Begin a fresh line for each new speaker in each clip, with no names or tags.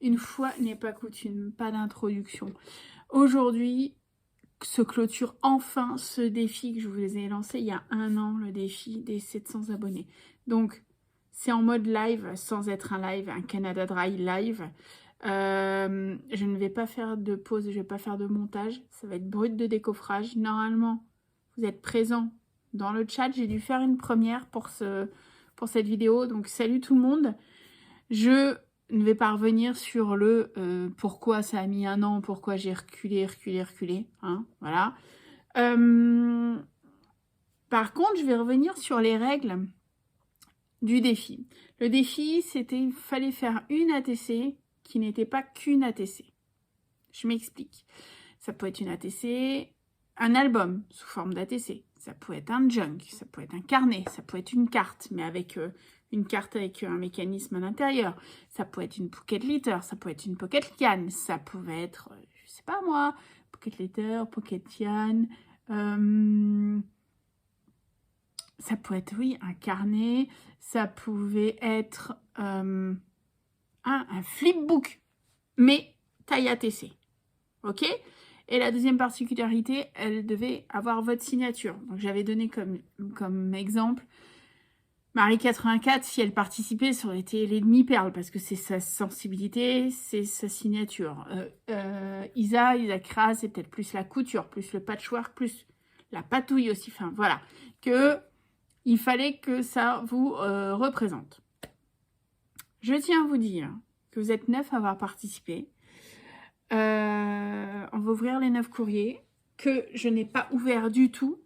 Une fois n'est pas coutume, pas d'introduction. Aujourd'hui, se clôture enfin ce défi que je vous ai lancé il y a 1 an, le défi des 700 abonnés. Donc, c'est en mode live, sans être un live, un Canada Dry live. Je ne vais pas faire de pause, je ne vais pas faire de montage. Ça va être brut de décoffrage. Normalement, vous êtes présents dans le chat. J'ai dû faire une première pour cette vidéo. Donc, salut tout le monde. Je ne vais pas revenir sur le pourquoi ça a mis 1 an, pourquoi j'ai reculé, hein, voilà. Par contre, je vais revenir sur les règles du défi. Le défi, c'était il fallait faire une ATC qui n'était pas qu'une ATC. Je m'explique. Ça peut être une ATC, un album sous forme d'ATC. Ça peut être un junk, ça peut être un carnet, ça peut être une carte, mais avec une carte avec un mécanisme à l'intérieur. Ça peut être une pocket letter, ça peut être une pocket can, ça pouvait être, je sais pas moi, pocket letter, pocket can. Ça peut être, oui, un carnet. Ça pouvait être un flipbook, mais taille ATC. Ok? Et la deuxième particularité, elle devait avoir votre signature. Donc, j'avais donné comme exemple Marie 84, si elle participait, ça aurait été l'ennemi perle, parce que c'est sa sensibilité, c'est sa signature. Isa Kras, c'est peut-être plus la couture, plus le patchwork, plus la patouille aussi. Enfin, voilà. Il fallait que ça vous représente. Je tiens à vous dire que vous êtes 9 à avoir participé. On va ouvrir les 9 courriers que je n'ai pas ouverts du tout.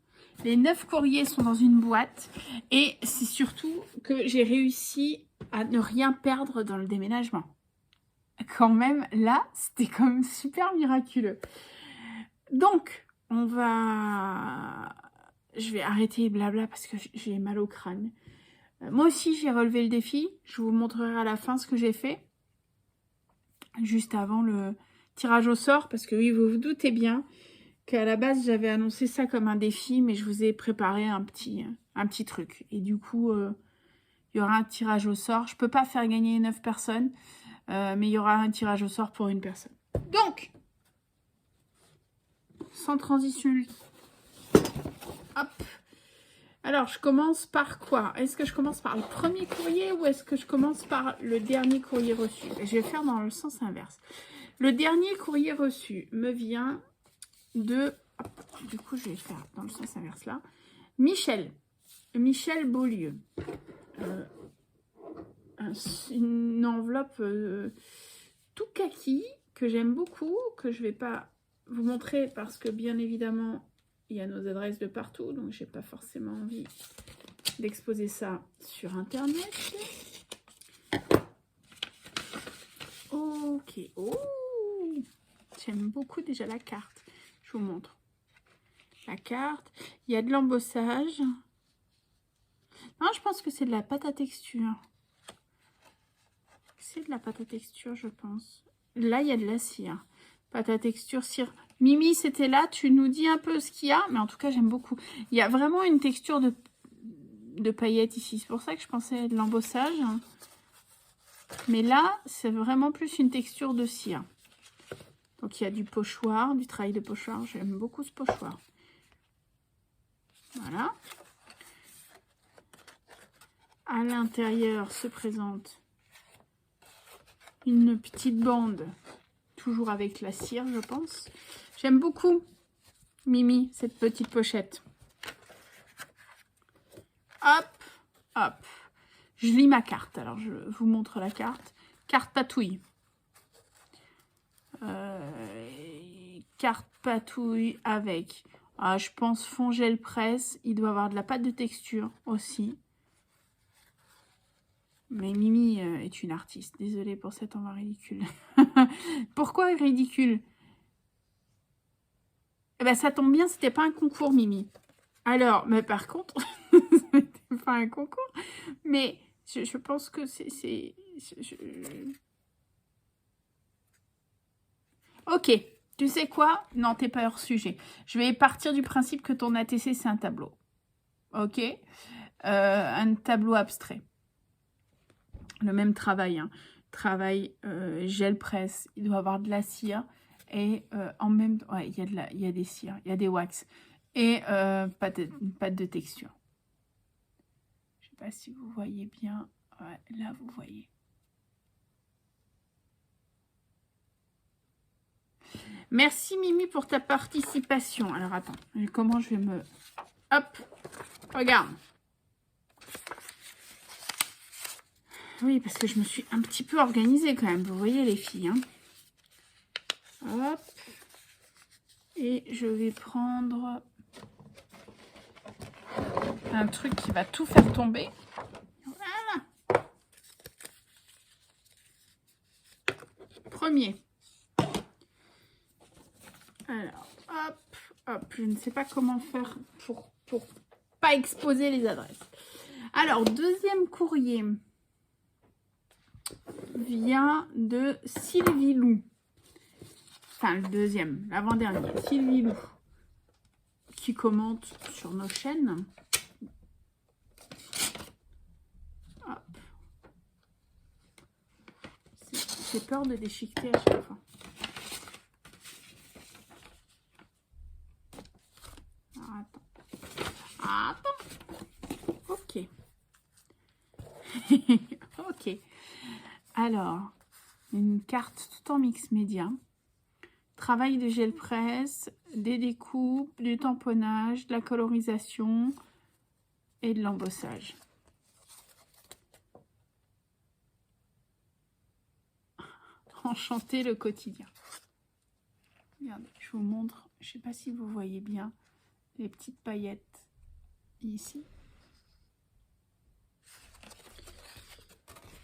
Les 9 courriers sont dans une boîte et c'est surtout que j'ai réussi à ne rien perdre dans le déménagement. Quand même, là, c'était quand même super miraculeux. Donc, je vais arrêter blabla parce que j'ai mal au crâne. Moi aussi, j'ai relevé le défi. Je vous montrerai à la fin ce que j'ai fait. Juste avant le tirage au sort, parce que oui, vous vous doutez bien qu'à la base, j'avais annoncé ça comme un défi, mais je vous ai préparé un petit truc. Et du coup, il y aura un tirage au sort. Je ne peux pas faire gagner 9 personnes, mais il y aura un tirage au sort pour une personne. Donc, sans transition, hop. Alors, je commence par quoi? Est-ce que je commence par le premier courrier ou est-ce que je commence par le dernier courrier reçu? Je vais faire dans le sens inverse. Le dernier courrier reçu me vient de... Hop, du coup, je vais faire dans le sens inverse là. Michel Beaulieu. Une enveloppe tout kaki que j'aime beaucoup, que je ne vais pas vous montrer parce que bien évidemment, il y a nos adresses de partout, donc j'ai pas forcément envie d'exposer ça sur Internet. Ok. Oh, j'aime beaucoup déjà la carte. Je vous montre. La carte. Il y a de l'embossage. Non, je pense que c'est de la pâte à texture. C'est de la pâte à texture, je pense. Là, il y a de la cire. Pâte à texture, cire. Mimi, c'était là. Tu nous dis un peu ce qu'il y a. Mais en tout cas, j'aime beaucoup. Il y a vraiment une texture de paillettes ici. C'est pour ça que je pensais à de l'embossage. Mais là, c'est vraiment plus une texture de cire. Donc, il y a du pochoir, du travail de pochoir. J'aime beaucoup ce pochoir. Voilà. À l'intérieur se présente une petite bande, toujours avec la cire, je pense. J'aime beaucoup, Mimi, cette petite pochette. Hop, hop. Je lis ma carte. Alors, je vous montre la carte. Carte patouille. Carte patouille avec, je pense, fond gel presse. Il doit avoir de la pâte de texture aussi. Mais Mimi est une artiste. Désolée pour cet envoi ridicule. Pourquoi ridicule? Eh ben, ça tombe bien, c'était pas un concours, Mimi. Alors, mais par contre, c'était pas un concours. Mais je pense que c'est... Ok, tu sais quoi? Non, t'es pas hors sujet. Je vais partir du principe que ton ATC, c'est un tableau. Ok? Un tableau abstrait. Le même travail, hein. travail gel presse. Il doit avoir de la cire. Et en même temps, ouais, il y a des cires, il y a des wax. Et pâte de texture. Je sais pas si vous voyez bien. Ouais, là, vous voyez. Merci Mimi pour ta participation. Alors attends, comment je vais me... Hop, regarde. Oui, parce que je me suis un petit peu organisée quand même. Vous voyez les filles. Hein. Hop. Et je vais prendre un truc qui va tout faire tomber. Voilà. Premier. Alors, hop, hop. Je ne sais pas comment faire pour pas exposer les adresses. Alors, deuxième courrier vient de Sylvie Lou. Enfin, le deuxième, l'avant-dernier. Sylvie Lou, qui commente sur nos chaînes. Hop. J'ai peur de déchiqueter à chaque fois. Attends. Ok. Ok. Alors, une carte tout en mix média. Travail de gel presse, des découpes, du tamponnage, de la colorisation et de l'embossage. Enchanter le quotidien. Regardez, je vous montre. Je ne sais pas si vous voyez bien les petites paillettes ici.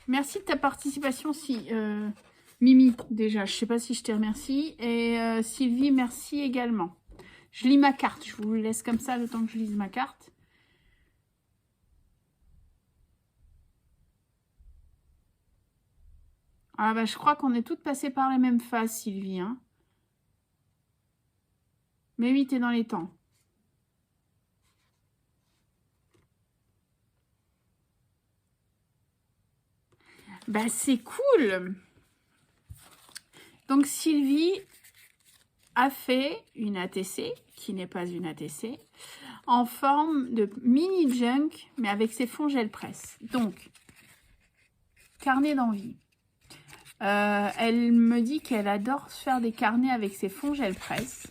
Merci de ta participation, Mimi, déjà. Je ne sais pas si je te remercie. Et Sylvie, merci également. Je lis ma carte. Je vous laisse comme ça le temps que je lise ma carte. Ah bah, je crois qu'on est toutes passées par les mêmes phases, Sylvie. Hein. Mais oui, t'es dans les temps. Bah, c'est cool. Donc, Sylvie a fait une ATC, qui n'est pas une ATC, en forme de mini junk, mais avec ses fonds gel presse. Donc, carnet d'envie. Elle me dit qu'elle adore faire des carnets avec ses fonds gel presse.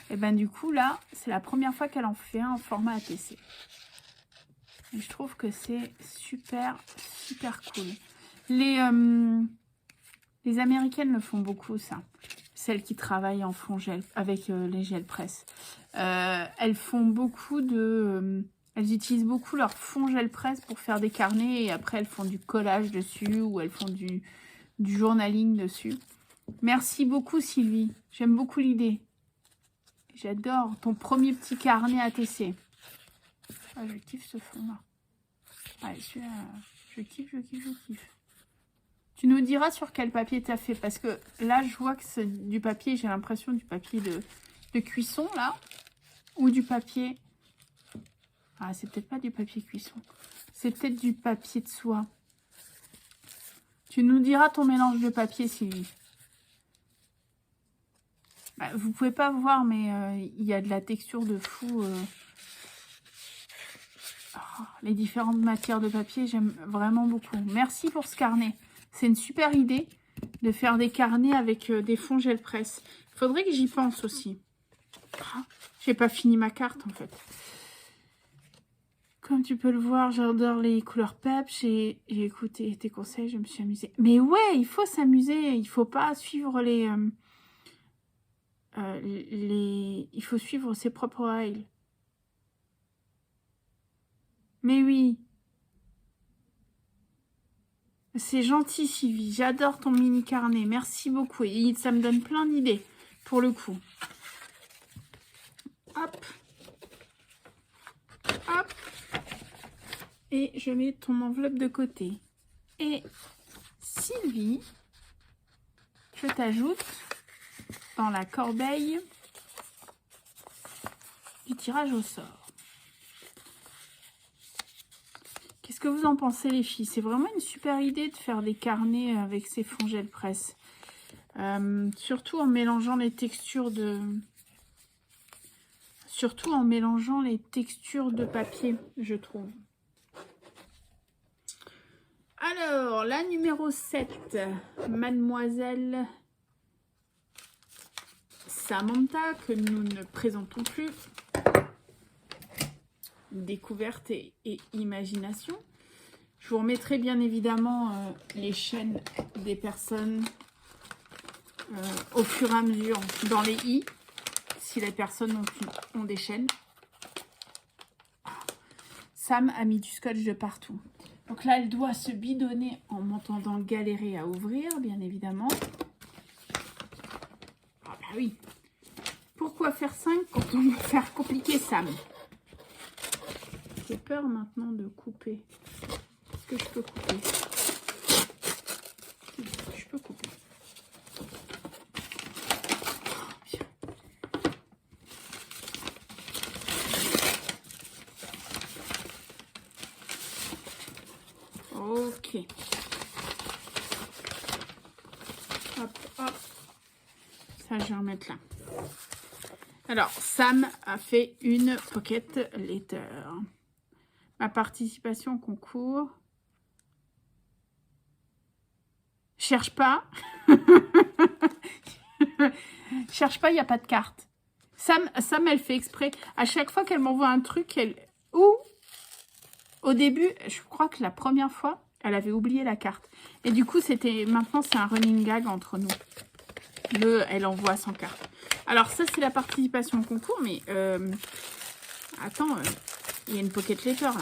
Et ben du coup, là, c'est la première fois qu'elle en fait un en format ATC. Et je trouve que c'est super, super cool. Les Américaines le font beaucoup, ça. Celles qui travaillent en fond gel, avec les gel presse. Elles font beaucoup de... elles utilisent beaucoup leur fond gel presse pour faire des carnets. Et après, elles font du collage dessus ou elles font du journaling dessus. Merci beaucoup, Sylvie. J'aime beaucoup l'idée. J'adore ton premier petit carnet ATC. Ah, je kiffe ce fond-là. Ouais, je kiffe, je kiffe, je kiffe. Tu nous diras sur quel papier tu as fait. Parce que là, je vois que c'est du papier, j'ai l'impression du papier de cuisson, là. Ou du papier... Ah, c'est peut-être pas du papier cuisson. C'est peut-être du papier de soie. Tu nous diras ton mélange de papier, Sylvie. Bah, vous pouvez pas voir, mais il y a de la texture de fou. Oh, les différentes matières de papier, j'aime vraiment beaucoup. Merci pour ce carnet. C'est une super idée de faire des carnets avec des fonds gel presse. Il faudrait que j'y pense aussi. Oh, j'ai pas fini ma carte, en fait. Comme tu peux le voir, j'adore les couleurs pep. J'ai écouté tes conseils, je me suis amusée. Mais ouais, il faut s'amuser. Il faut pas suivre il faut suivre ses propres règles. Mais oui. C'est gentil, Sylvie. J'adore ton mini carnet. Merci beaucoup. Et ça me donne plein d'idées, pour le coup. Hop. Hop. Et je mets ton enveloppe de côté. Et Sylvie, je t'ajoute dans la corbeille du tirage au sort. Qu'est-ce que vous en pensez, les filles? C'est vraiment une super idée de faire des carnets avec ces fonds gel presse. Surtout en mélangeant les textures de... Surtout en mélangeant les textures de papier, je trouve. Alors, la numéro 7, Mademoiselle Samantha, que nous ne présentons plus. Découverte et imagination. Je vous remettrai bien évidemment les chaînes des personnes au fur et à mesure dans les i, si les personnes ont des chaînes. Sam a mis du scotch de partout. Donc là, elle doit se bidonner en m'entendant galérer à ouvrir, bien évidemment. Ah bah oui. Pourquoi faire 5 quand on va faire compliqué, Sam? J'ai peur maintenant de couper. Est-ce que je peux couper? Je peux couper. Ok. Hop, hop. Ça, je vais remettre là. Alors, Sam a fait une pocket letter. Ma participation au concours. Cherche pas. Cherche pas, il n'y a pas de carte. Sam, elle fait exprès. À chaque fois qu'elle m'envoie un truc, ou au début, je crois que la première fois, elle avait oublié la carte. Et du coup, maintenant, c'est un running gag entre nous. Elle envoie sans carte. Alors, ça, c'est la participation au concours, mais... attends, il y a une pocket letter, là.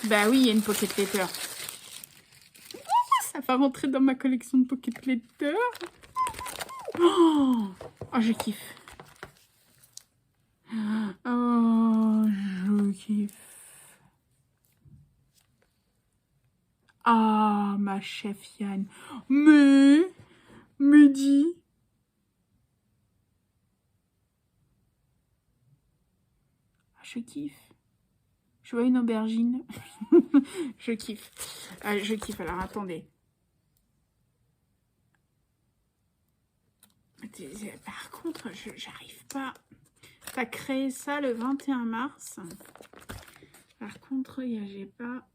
Bah oui, il y a une pocket letter. Ça va rentrer dans ma collection de pocket letter. Oh, je kiffe. Oh, je kiffe. Ah, ma chef Yann. Mais dis. Je kiffe. Je vois une aubergine. Je kiffe. Je kiffe. Alors, attendez. Par contre, j'arrive pas. Tu as créé ça le 21 mars. Par contre, j'ai pas...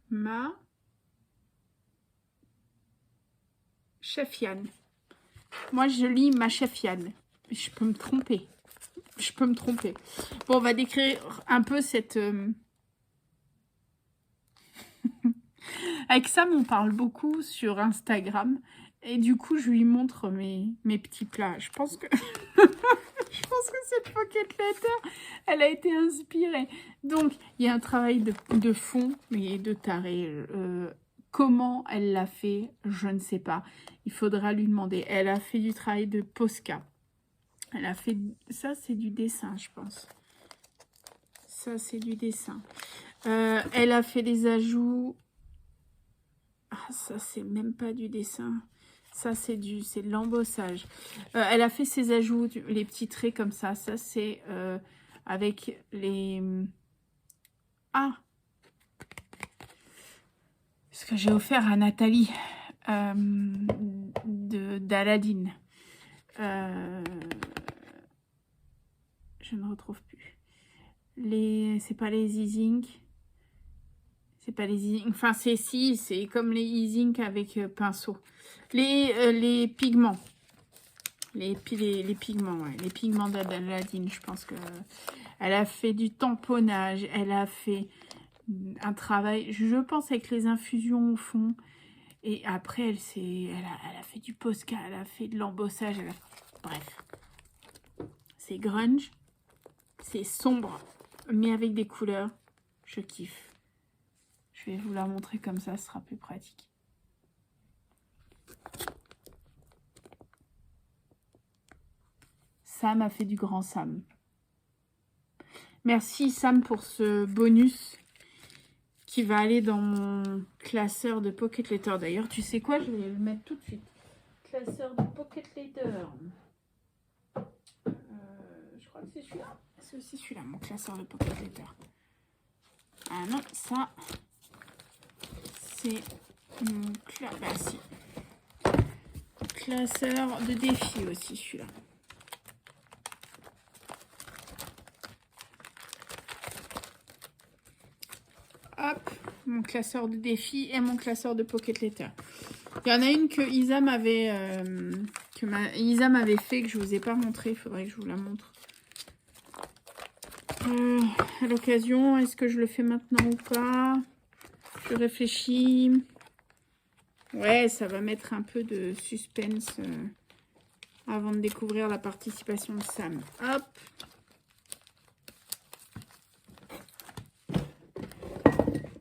Ma chef Yann. Moi, je lis ma chef Yann. Je peux me tromper. Je peux me tromper. Bon, on va décrire un peu cette... Avec Sam, on parle beaucoup sur Instagram. Et du coup, je lui montre mes petits plats. Je pense que... je pense que cette pocket letter, elle a été inspirée. Donc, il y a un travail de fond, mais de taré. Comment elle l'a fait, je ne sais pas. Il faudra lui demander. Elle a fait du travail de Posca. Elle a fait... Ça, c'est du dessin, je pense. Ça, c'est du dessin. Elle a fait des ajouts... Ah, ça, c'est même pas du dessin. Ça, c'est de l'embossage. Elle a fait ses ajouts, les petits traits comme ça. Ça, c'est avec les... Ah! Ce que j'ai offert à Nathalie d'Aladine. Je ne retrouve plus. C'est pas les e-zinc. C'est pas les e-zinc. Enfin, c'est comme les e-zinc avec pinceau. Les pigments. Les pigments, ouais. Les pigments d'Aladine, je pense que... Elle a fait du tamponnage. Elle a fait un travail, je pense, avec les infusions au fond. Et après, elle a fait du Posca. Elle a fait de l'embossage. Bref. C'est grunge. C'est sombre. Mais avec des couleurs. Je kiffe. Je vais vous la montrer comme ça, ce sera plus pratique. Sam a fait du grand Sam. Merci Sam pour ce bonus qui va aller dans mon classeur de pocket letter. D'ailleurs, tu sais quoi? Je vais le mettre tout de suite. Classeur de pocket letter. Je crois que c'est celui-là. c'est aussi celui-là, mon classeur de Pocket Letter. Ah non, ça, c'est mon classeur de défi aussi, celui-là. Hop, mon classeur de défi et mon classeur de Pocket Letter. Il y en a une que Isa m'avait fait, que je ne vous ai pas montré. Il faudrait que je vous la montre. À l'occasion, est-ce que je le fais maintenant ou pas? Je réfléchis. Ouais, ça va mettre un peu de suspense avant de découvrir la participation de Sam. Hop.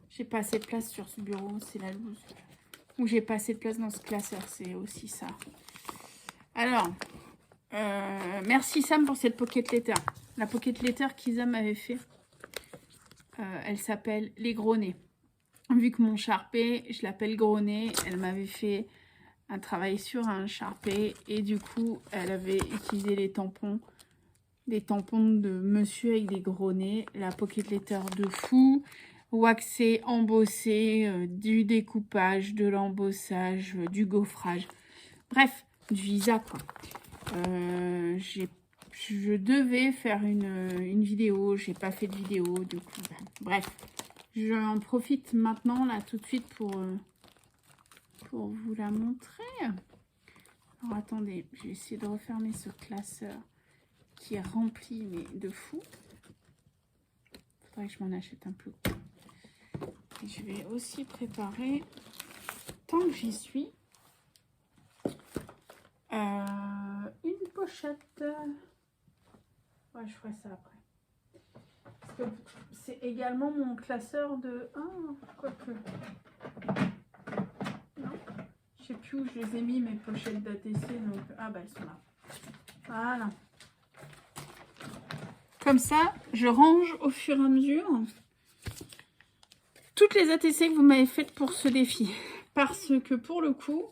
J'ai pas assez de place sur ce bureau, c'est la loose. Ou j'ai pas assez de place dans ce classeur, c'est aussi ça. Alors, merci Sam pour cette Pocket Letter. La Pocket Letter qu'Isa m'avait fait, elle s'appelle Les Gros Nez. Vu que mon Sharpie, je l'appelle Gros Nez, elle m'avait fait un travail sur un Sharpie et du coup, elle avait utilisé les tampons, des tampons de monsieur avec des gros nez, la Pocket Letter de fou, waxé, embossé, du découpage, de l'embossage, du gaufrage. Bref, du Isa quoi. Je devais faire une vidéo, j'ai pas fait de vidéo, du coup, bref. J'en profite maintenant, là, tout de suite, pour vous la montrer. Alors, attendez, je vais essayer de refermer ce classeur qui est rempli, mais de fou. Il faudrait que je m'en achète un peu. Et je vais aussi préparer, tant que j'y suis, une pochette. Ouais, je ferai ça après. Parce que c'est également mon classeur de... Ah, quoique... Non, je sais plus où je les ai mis, mes pochettes d'ATC. Donc... Ah, bah, elles sont là. Voilà. Comme ça, je range au fur et à mesure toutes les ATC que vous m'avez faites pour ce défi. Parce que pour le coup,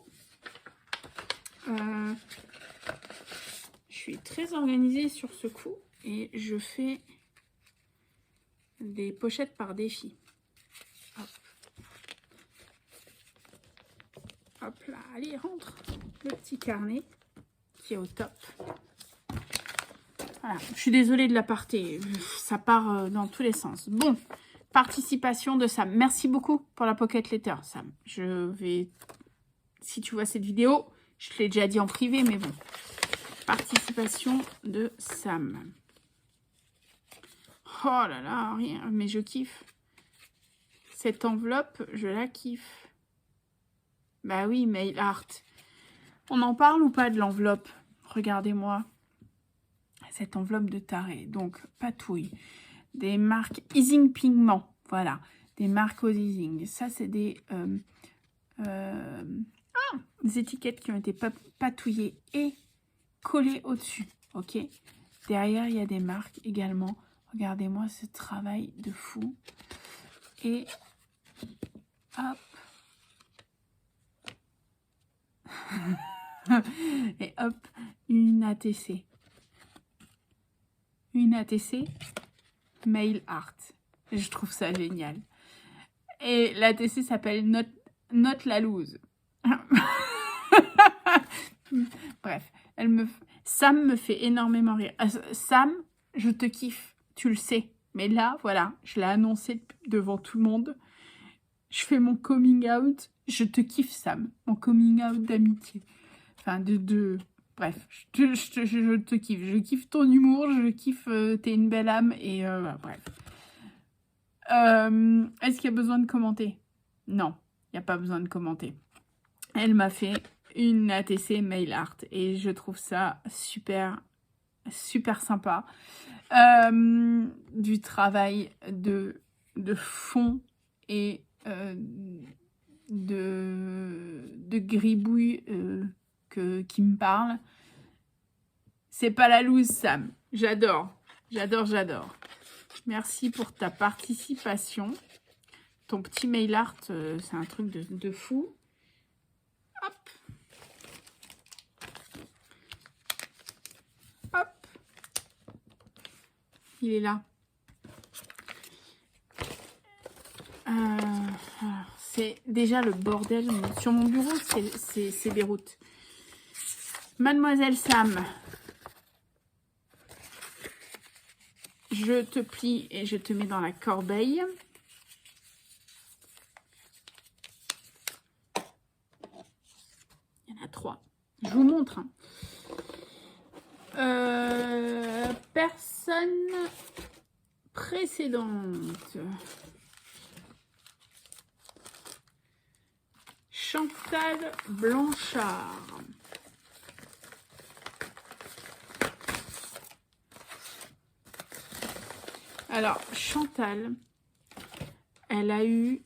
je suis très organisée sur ce coup. Et je fais des pochettes par défi. Hop. Hop là, allez, rentre le petit carnet qui est au top. Voilà, je suis désolée de l'aparté, ça part dans tous les sens. Bon, participation de Sam. Merci beaucoup pour la Pocket Letter, Sam. Je vais, si tu vois cette vidéo, je te l'ai déjà dit en privé, mais bon. Participation de Sam. Oh là là, rien, mais je kiffe. Cette enveloppe, je la kiffe. Bah oui, mail art. On en parle ou pas de l'enveloppe? Regardez-moi. Cette enveloppe de taré. Donc, patouille. Des marques Easing Pigment. Voilà. Des marques aux Easing. Ça, c'est des étiquettes qui ont été patouillées et collées au-dessus. Ok. Derrière, il y a des marques également. Regardez-moi ce travail de fou. Et hop. Et hop, une ATC. Une ATC Mail Art. Je trouve ça génial. Et l'ATC s'appelle Not la loose. Bref, Sam me fait énormément rire. Sam, je te kiffe, tu le sais. Mais là, voilà, je l'ai annoncé devant tout le monde. Je fais mon coming out. Je te kiffe, Sam. Mon coming out d'amitié. Enfin, bref, je te kiffe. Je kiffe ton humour, je kiffe, t'es une belle âme. Et bref. Est-ce qu'il y a besoin de commenter? Non, il n'y a pas besoin de commenter. Elle m'a fait une ATC Mail Art. Et je trouve ça super, super sympa. Du travail de fond et de gribouille qui me parle. C'est pas la loose, Sam. J'adore. J'adore, j'adore. Merci pour ta participation. Ton petit mail art, c'est un truc de fou. Hop. Hop. Il est là. C'est déjà le bordel. Sur mon bureau, c'est Beyrouth. Mademoiselle Sam, je te plie et je te mets dans la corbeille. Il y en a 3. Je vous montre. Personne précédente. Chantal Blanchard. Alors, Chantal, elle a eu...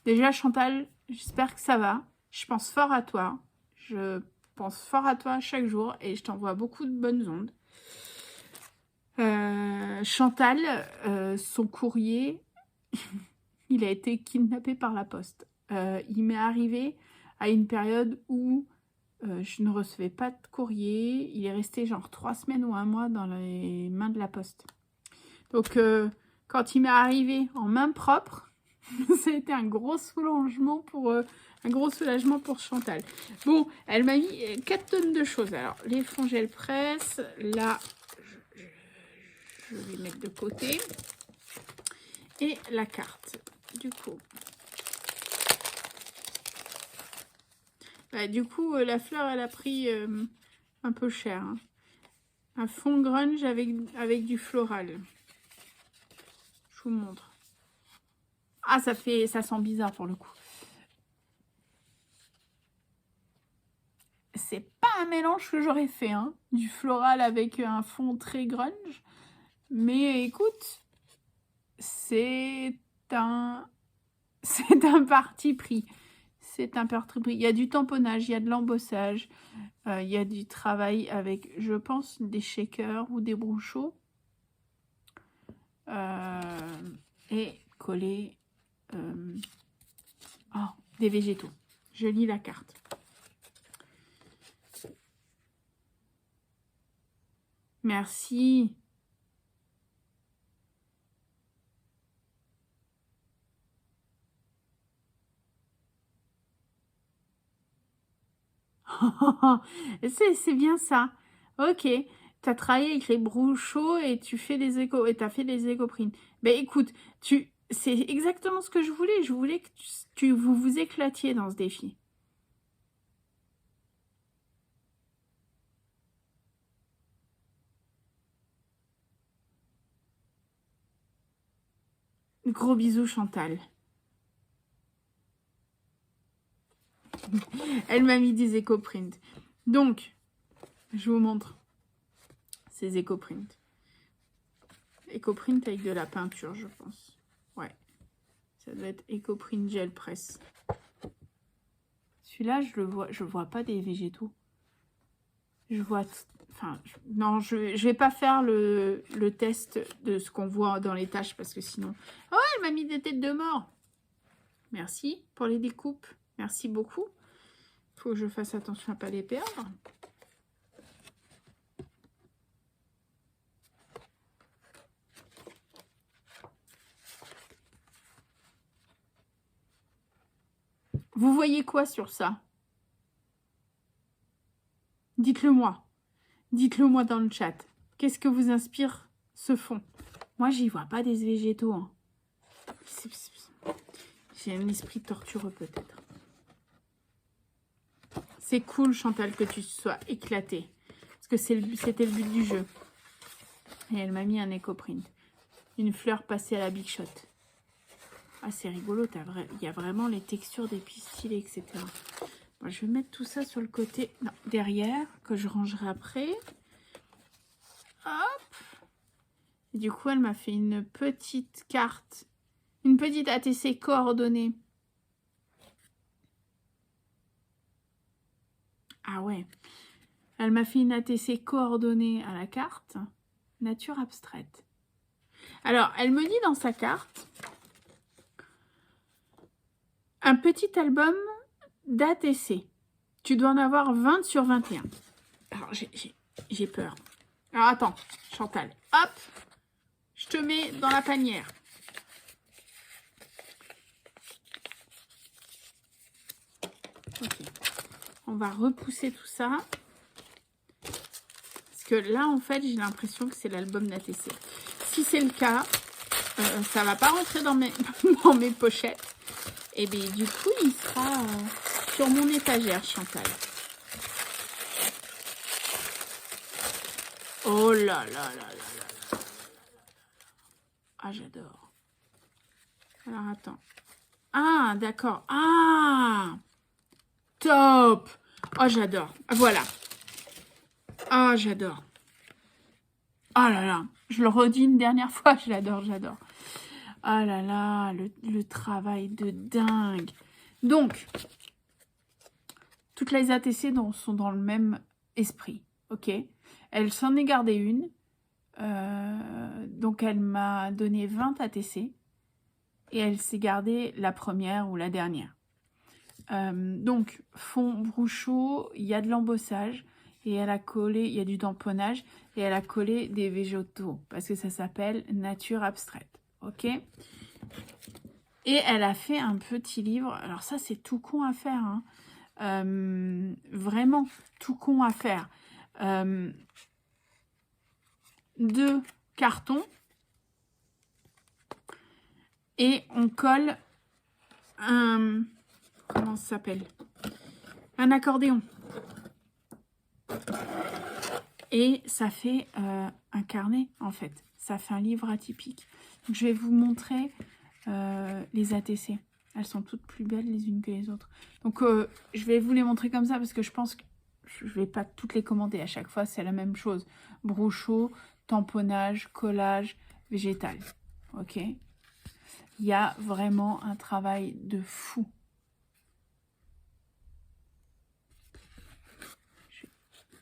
Déjà, Chantal, j'espère que ça va. Je pense fort à toi. Je pense fort à toi chaque jour et je t'envoie beaucoup de bonnes ondes. Chantal, son courrier, il a été kidnappé par la poste. Il m'est arrivé à une période où je ne recevais pas de courrier. Il est resté genre 3 semaines ou 1 mois dans les mains de la poste. Donc, quand il m'est arrivé en main propre, ça a été un gros soulagement pour Chantal. Bon, elle m'a mis 4 tonnes de choses. Alors, les fonds gel presse, là, je vais mettre de côté. Et la carte, du coup. Du coup, la fleur, elle a pris un peu cher. Hein. Un fond grunge avec du floral. Je vous montre. Ah, ça sent bizarre pour le coup. C'est pas un mélange que j'aurais fait, hein, du floral avec un fond très grunge. Mais écoute, c'est un parti pris. C'est un parti pris. Il y a du tamponnage, il y a de l'embossage, il y a du travail avec, je pense, des shakers ou des brochots. Et coller des végétaux. Je lis la carte. Merci. C'est bien ça. Ok. Tu as travaillé avec les brochots et tu fais des éco et tu as fait des éco-prints. Ben écoute, c'est exactement ce que je voulais. Je voulais que vous vous éclatiez dans ce défi. Gros bisous, Chantal. Elle m'a mis des éco-prints. Donc, je vous montre ces éco-prints. Éco-print avec de la peinture, je pense. Ouais. Ça doit être éco-print gel presse. Celui-là, je vois pas des végétaux. Je vois... Enfin, non, je vais pas faire le test de ce qu'on voit dans les tâches parce que sinon... Oh, elle m'a mis des têtes de mort. Merci pour les découpes. Merci beaucoup. Faut que je fasse attention à pas les perdre. Vous voyez quoi sur ça? Dites-le moi. Dites-le moi dans le chat. Qu'est-ce que vous inspire ce fond? Moi, j'y vois pas des végétaux. Hein. J'ai un esprit tortureux peut-être. C'est cool, Chantal, que tu sois éclatée. Parce que c'était le but du jeu. Et elle m'a mis un éco-print. Une fleur passée à la Big Shot. Ah, c'est rigolo. Il y a vraiment les textures des pistils, etc. Bon, je vais mettre tout ça sur le côté, non, derrière, que je rangerai après. Hop. Et du coup, elle m'a fait une petite carte. Une petite ATC coordonnée. Ah ouais. Elle m'a fait une ATC coordonnée à la carte. Nature abstraite. Alors, elle me dit dans sa carte un petit album d'ATC. Tu dois en avoir 20 sur 21. Alors, j'ai peur. Alors, attends, Chantal. Hop, je te mets dans la panière. Ok. On va repousser tout ça. Parce que là, en fait, j'ai l'impression que c'est l'album d'ATC. Si c'est le cas, ça va pas rentrer dans mes, dans mes pochettes. Et bien, du coup, il sera sur mon étagère, Chantal. Oh là là là là là. Ah, j'adore. Alors, attends. Ah, d'accord. Ah, top. Oh, j'adore. Voilà. Ah, j'adore. Oh là là. Je le redis une dernière fois. Je l'adore, j'adore. Oh là là, le travail de dingue. Donc, toutes les ATC sont dans le même esprit. Ok. Elle s'en est gardée une. Donc, elle m'a donné 20 ATC. Et elle s'est gardée la première ou la dernière. Donc, fond Brouchot, il y a de l'embossage. Et elle a collé, il y a du tamponnage. Et elle a collé des végétaux. Parce que ça s'appelle Nature Abstraite. Ok. Et elle a fait un petit livre. Alors ça, c'est tout con à faire. Hein. Vraiment, tout con à faire. 2 cartons. Et on colle un... Comment ça s'appelle? Un accordéon. Et ça fait un carnet, en fait. Ça fait un livre atypique. Donc, je vais vous montrer les ATC. Elles sont toutes plus belles les unes que les autres. Donc, je vais vous les montrer comme ça parce que je pense que je ne vais pas toutes les commenter. À chaque fois, c'est la même chose. Brouchot, tamponnage, collage, végétal. Ok? Il y a vraiment un travail de fou.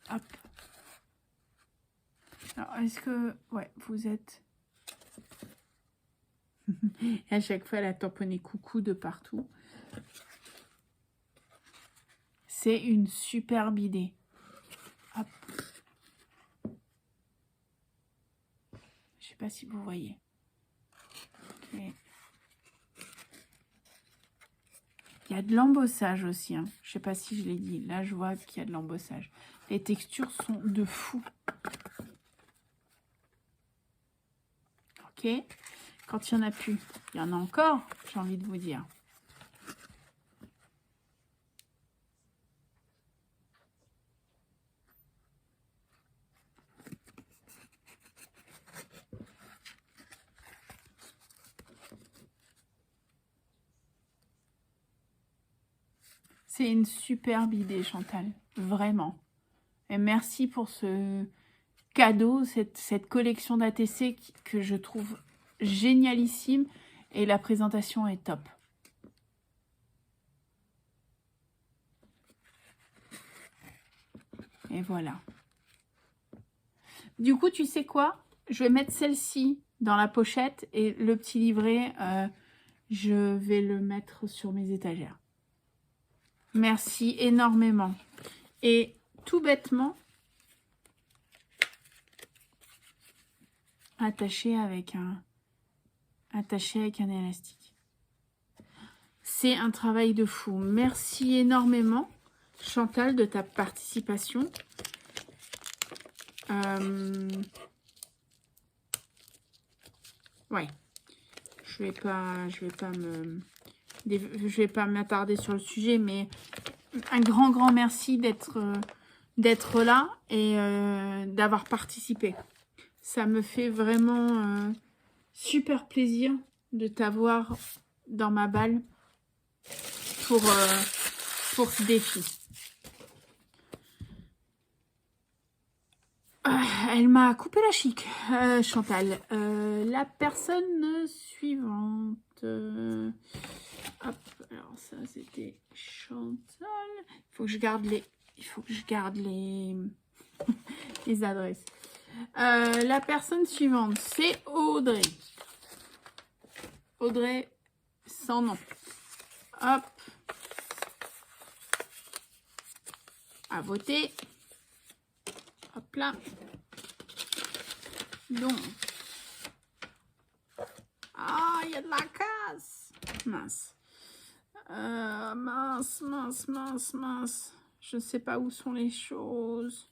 Hop. Alors, est-ce que... Ouais, vous êtes... Et à chaque fois, elle a tamponné coucou de partout. C'est une superbe idée. Hop. Je sais pas si vous voyez. Okay. Il y a de l'embossage aussi. Hein. Je sais pas si je l'ai dit. Là, je vois qu'il y a de l'embossage. Les textures sont de fou. Ok. Quand il n'y en a plus, il y en a encore, j'ai envie de vous dire. C'est une superbe idée, Chantal. Vraiment. Et merci pour ce cadeau, cette collection d'ATC que je trouve génialissime. Et la présentation est top. Et voilà. Du coup, tu sais quoi? Je vais mettre celle-ci dans la pochette et le petit livret, je vais le mettre sur mes étagères. Merci énormément. Et tout bêtement, attaché avec un élastique. C'est un travail de fou. Merci énormément, Chantal, de ta participation. Ouais, je vais pas m'attarder sur le sujet, mais un grand merci d'être là et d'avoir participé. Ça me fait vraiment super plaisir de t'avoir dans ma balle pour ce défi. Elle m'a coupé la chic, Chantal. La personne suivante. Hop, alors ça c'était Chantal. Il faut que je garde les adresses. La personne suivante, c'est Audrey. Audrey sans nom. Hop. À voter. Hop là. Donc, ah, il y a de la casse. Mince. Mince. Je ne sais pas où sont les choses.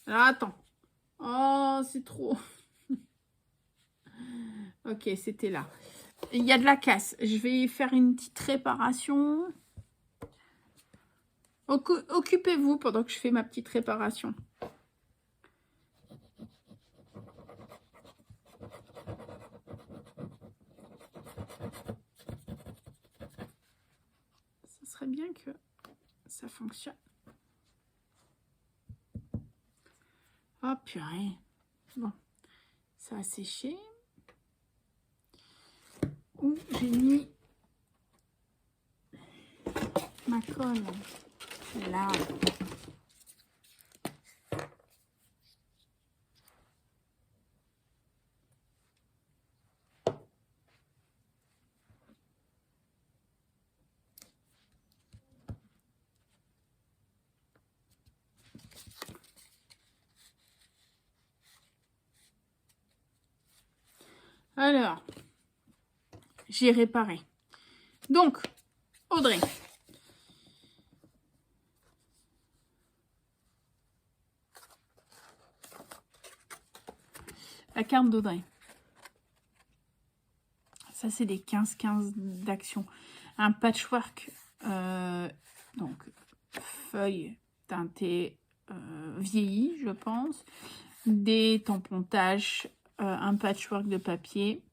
Alors, attends. Oh, c'est trop. Ok, c'était là. Il y a de la casse. Je vais faire une petite réparation. Occupez-vous pendant que je fais ma petite réparation. Ça serait bien que ça fonctionne. Oh purée. Bon, ça a séché. Où j'ai mis ma colle? Là. Alors, j'ai réparé. Donc, Audrey. La carte d'Audrey. Ça, c'est des 15-15 d'action. Un patchwork, donc feuilles teintées vieillies, je pense. Des tampons taches, un patchwork de papier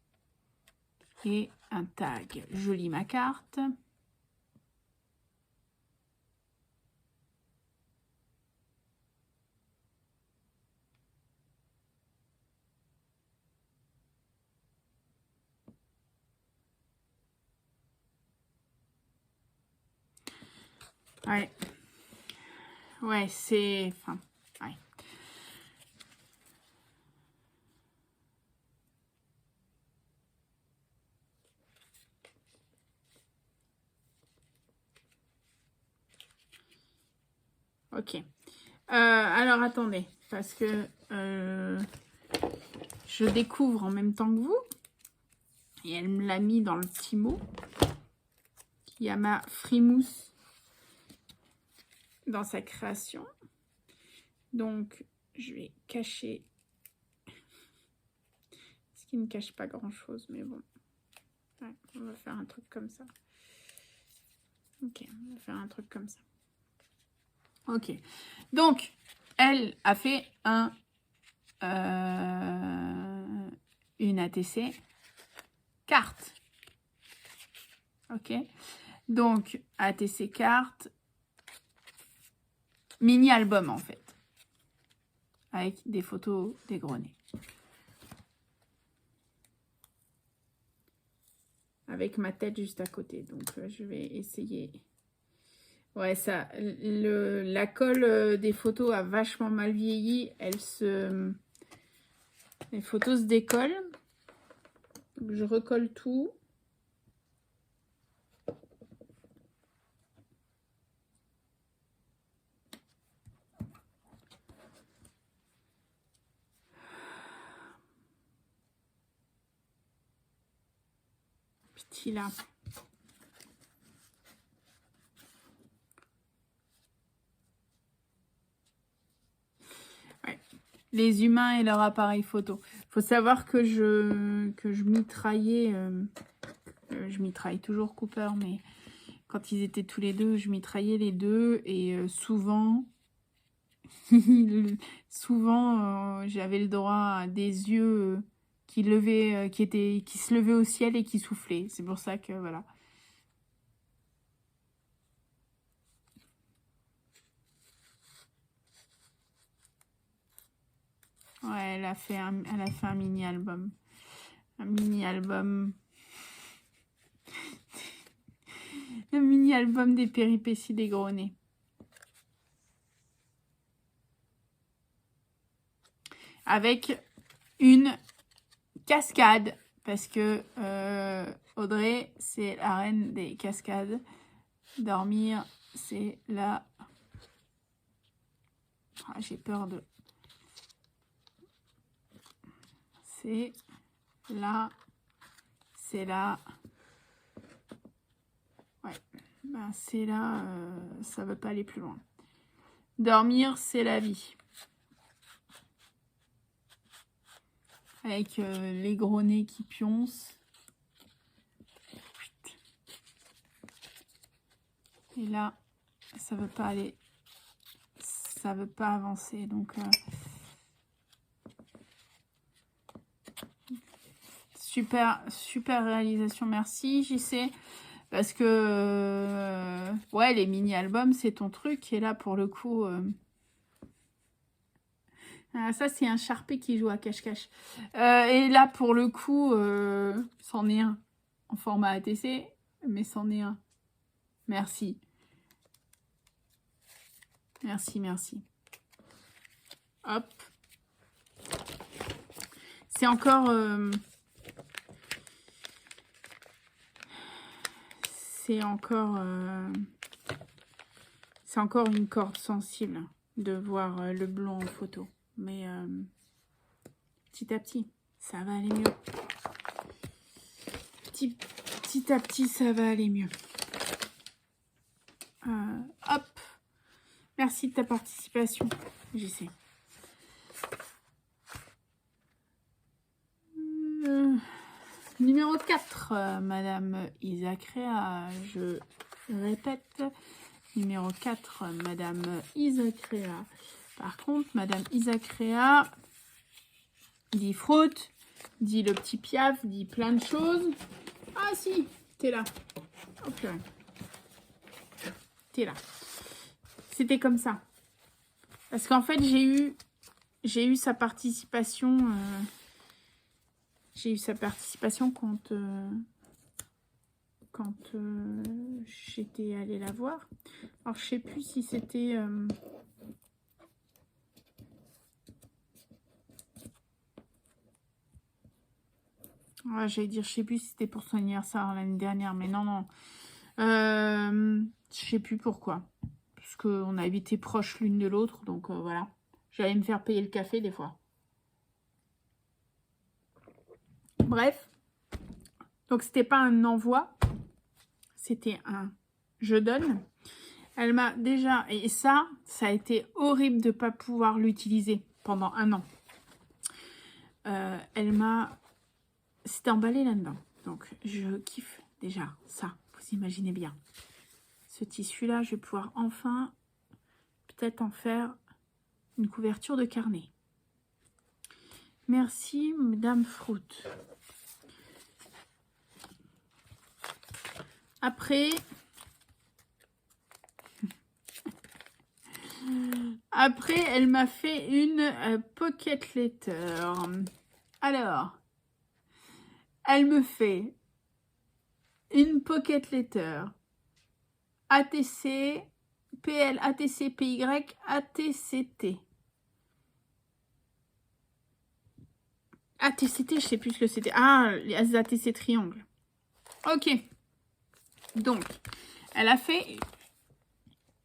et un tag. Je lis ma carte. Ouais. Ouais, c'est... Enfin, ouais. Ok. Alors, attendez. Parce que je découvre en même temps que vous. Et elle me l'a mis dans le petit mot. Il y a ma frimousse dans sa création. Donc, je vais cacher ce qui ne cache pas grand-chose, mais bon. Ouais, on va faire un truc comme ça. Ok, on va faire un truc comme ça. Ok. Donc, elle a fait une ATC carte. Ok. Donc, ATC carte, mini-album en fait. Avec des photos des grenets. Avec ma tête juste à côté. Donc, je vais essayer. Ouais, ça, la colle des photos a vachement mal vieilli. Les photos se décollent. Donc, je recolle tout. Petit là. Ouais. Les humains et leur appareil photo. Il faut savoir que je mitraillais, je mitraille toujours Cooper, mais quand ils étaient tous les deux, je mitraillais les deux et souvent, j'avais le droit à des yeux qui se levaient au ciel et qui soufflaient. C'est pour ça que voilà. Ouais, elle a fait un mini-album. Un mini-album. Un mini-album des péripéties des gros nez. Avec une cascade. Parce que Audrey, c'est la reine des cascades. Dormir, c'est la Ah, j'ai peur de... C'est là. C'est là. Ouais. Ben, c'est là. Ça veut pas aller plus loin. Dormir, c'est la vie. Avec les gros nez qui pioncent. Et là, ça veut pas aller. Ça veut pas avancer. Donc, super réalisation. Merci, JC. Parce que, ouais, les mini-albums, c'est ton truc. Et là, pour le coup... Ah, ça, c'est un Sharpie qui joue à cache-cache. Et là, pour le coup, c'en est un. En format ATC, mais c'en est un. Merci. Merci. Hop. C'est encore... c'est encore une corde sensible de voir le blanc en photo. Mais petit à petit, ça va aller mieux. Petit à petit, ça va aller mieux. Hop. Merci de ta participation, JC. Numéro 4, Madame Isacréa. Je répète, numéro 4, Madame Isacréa. Par contre, Madame Isacréa dit fruit, dit le petit Piaf, dit plein de choses. Ah si, t'es là. Ok. T'es là. C'était comme ça. Parce qu'en fait, j'ai eu sa participation. J'ai eu sa participation quand j'étais allée la voir. Alors, je sais plus si c'était... Ouais, j'allais dire, je sais plus si c'était pour son anniversaire l'année dernière, mais non. Je sais plus pourquoi. Parce qu'on a été proches l'une de l'autre, donc voilà. J'allais me faire payer le café des fois. Bref. Donc, c'était pas un envoi. C'était un je donne. Elle m'a déjà... Et ça a été horrible de ne pas pouvoir l'utiliser pendant 1 an. Elle m'a... C'était emballé là-dedans. Donc, je kiffe déjà ça. Vous imaginez bien. Ce tissu-là, je vais pouvoir enfin peut-être en faire une couverture de carnet. Merci, Madame Fruit. Après, elle m'a fait une pocket letter. Alors, elle me fait une pocket letter ATC, PL, ATC, PY, ATCT. ATCT, je sais plus ce que c'était. Ah, les ATC triangles. Ok. Donc, elle a fait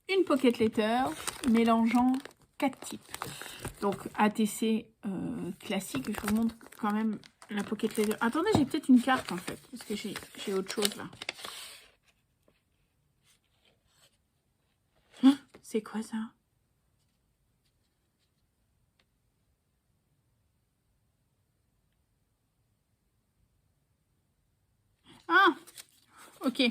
une pocket letter mélangeant 4 types. Donc, ATC classique. Je vous montre quand même la pocket letter. Attendez, j'ai peut-être une carte en fait. Parce que j'ai autre chose là. Hein, c'est quoi ça? Ah, ok.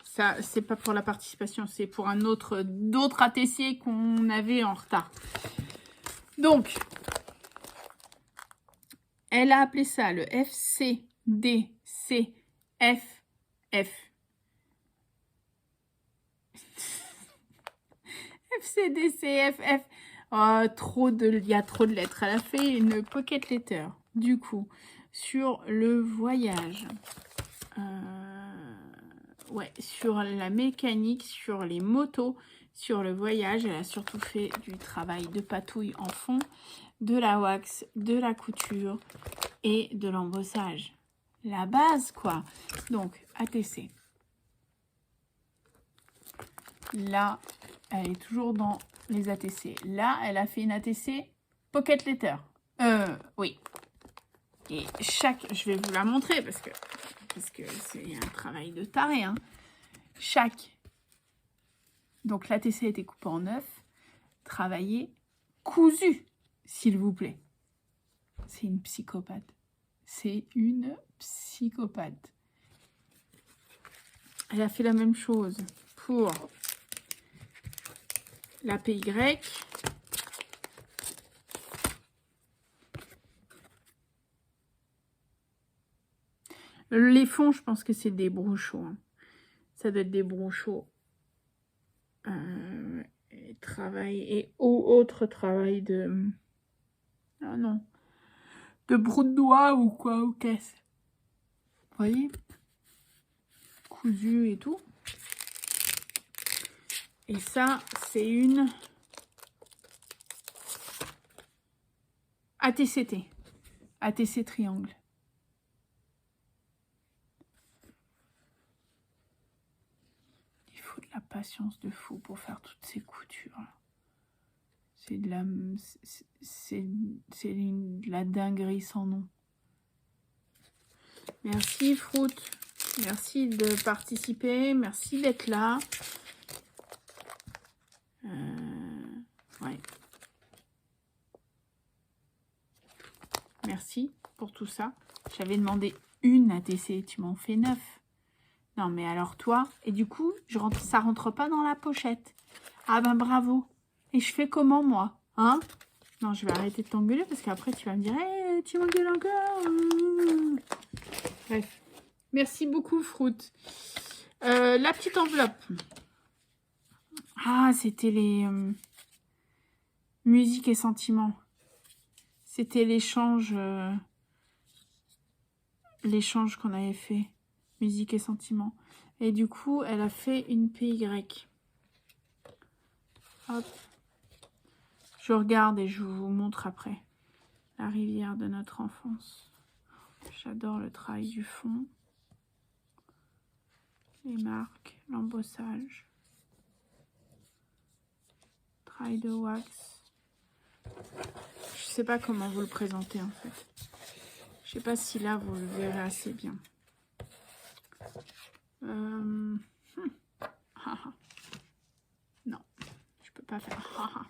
Ça, c'est pas pour la participation, c'est pour un d'autres ATC qu'on avait en retard. Donc, elle a appelé ça le FCDCFF. FCDCFF. Oh, il y a trop de lettres. Elle a fait une pocket letter, du coup, sur le voyage. Ouais, sur la mécanique, sur les motos, sur le voyage. Elle a surtout fait du travail de patouille en fond, de la wax, de la couture et de l'embossage. La base, quoi. Donc, ATC. Là, elle est toujours dans les ATC. Là, elle a fait une ATC Pocket Letter. Oui. Et chaque... Je vais vous la montrer parce que c'est un travail de taré. Hein. Chaque... Donc, l'ATC a été coupée en 9. Travaillé, cousu, s'il vous plaît. C'est une psychopathe. C'est une psychopathe. Elle a fait la même chose pour la PY. Les fonds, je pense que c'est des brochaux. Hein. Ça doit être des brochaux. Travail et autre travail de... Ah non. De brou de doigts ou quoi, ou caisse. Vous voyez? Cousu et tout. Et ça, c'est une ATCT. ATC triangle. Il faut de la patience de fou pour faire toutes ces coutures. C'est de la... C'est de la dinguerie sans nom. Merci Fruit. Merci de participer. Merci d'être là. Ouais. Merci pour tout ça. J'avais demandé une ATC. Tu m'en fais 9. Non, mais alors toi... Et du coup, ça rentre pas dans la pochette. Ah ben bravo. Et je fais comment, moi? Hein? Non, je vais arrêter de t'engueuler parce qu'après, tu vas me dire hey, tu m'engueules encore. Bref. Merci beaucoup, Fruit. La petite enveloppe. Ah, c'était les... musique et sentiments. C'était l'échange... l'échange qu'on avait fait. Musique et sentiments. Et du coup, elle a fait une PY. Hop. Je regarde et je vous montre après. La rivière de notre enfance. J'adore le travail du fond. Les marques, l'embossage. Travail de wax. Je sais pas comment vous le présenter en fait. Je sais pas si là vous le verrez assez bien. Non, je peux pas faire.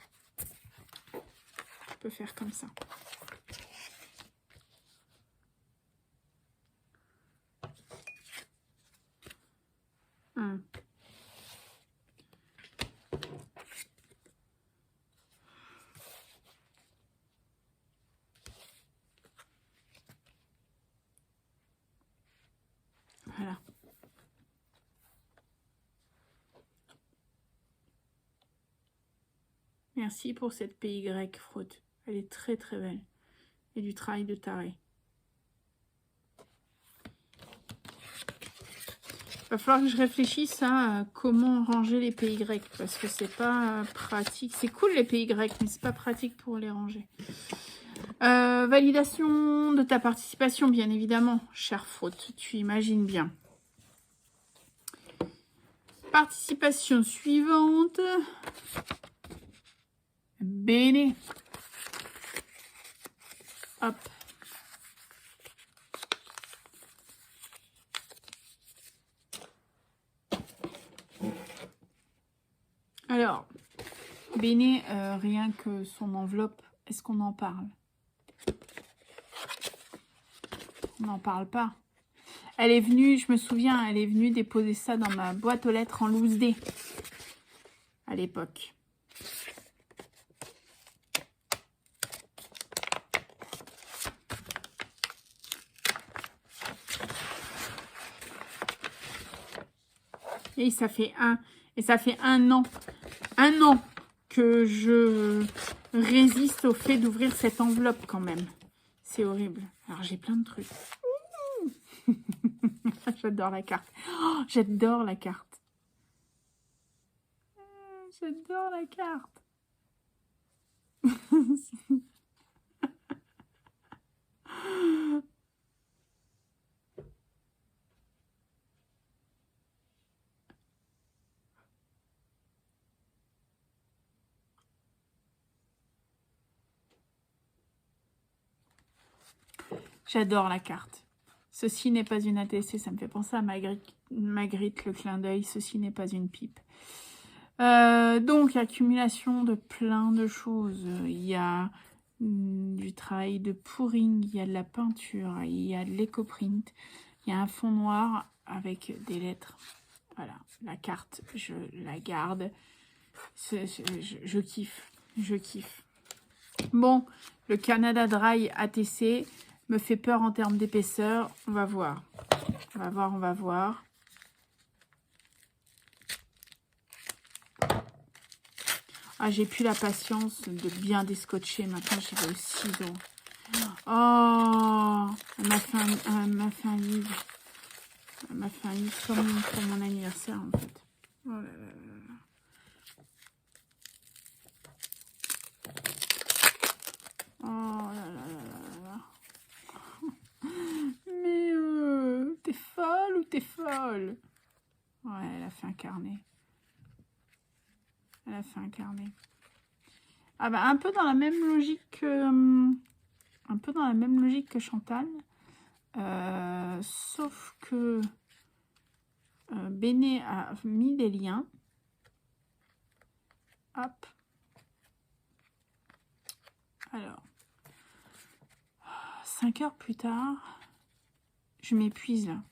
Je peux faire comme ça. Voilà. Merci pour cette PY Fruit. Elle est très très belle. Et du travail de taré. Il va falloir que je réfléchisse à comment ranger les PY parce que c'est pas pratique. C'est cool les PY, mais c'est pas pratique pour les ranger. Validation de ta participation, bien évidemment, chère Fruit. Tu imagines bien. Participation suivante. Bene. Hop. Alors, Bene, rien que son enveloppe, est-ce qu'on en parle? On n'en parle pas. Elle est venue, je me souviens, elle est venue déposer ça dans ma boîte aux lettres en loose day à l'époque. Et ça fait un an que je résiste au fait d'ouvrir cette enveloppe quand même. C'est horrible. Alors j'ai plein de trucs. J'adore la carte. Oh, j'adore la carte. J'adore la carte. J'adore la carte. Ceci n'est pas une ATC, ça me fait penser à Magritte, le clin d'œil. Ceci n'est pas une pipe. Donc, accumulation de plein de choses. Il y a du travail de pouring, il y a de la peinture, il y a de l'éco-print, il y a un fond noir avec des lettres. Voilà, la carte, je la garde. Je kiffe, je kiffe. Bon, le Canada Dry ATC me fait peur en termes d'épaisseur. On va voir. On va voir, on va voir. Ah, j'ai plus la patience de bien descotcher. Maintenant, j'ai le ciseau. Oh, elle m'a fait un livre. Elle m'a fait un livre comme pour mon anniversaire, en fait. Oh là là là là. Oh là là là là là. Mais t'es folle ou t'es folle? Ouais, elle a fait un carnet. Elle a fait un carnet. Ah bah un peu dans la même logique que Chantal. Sauf que Béné a mis des liens. Hop. Alors. 5 heures plus tard. Je m'épuise là.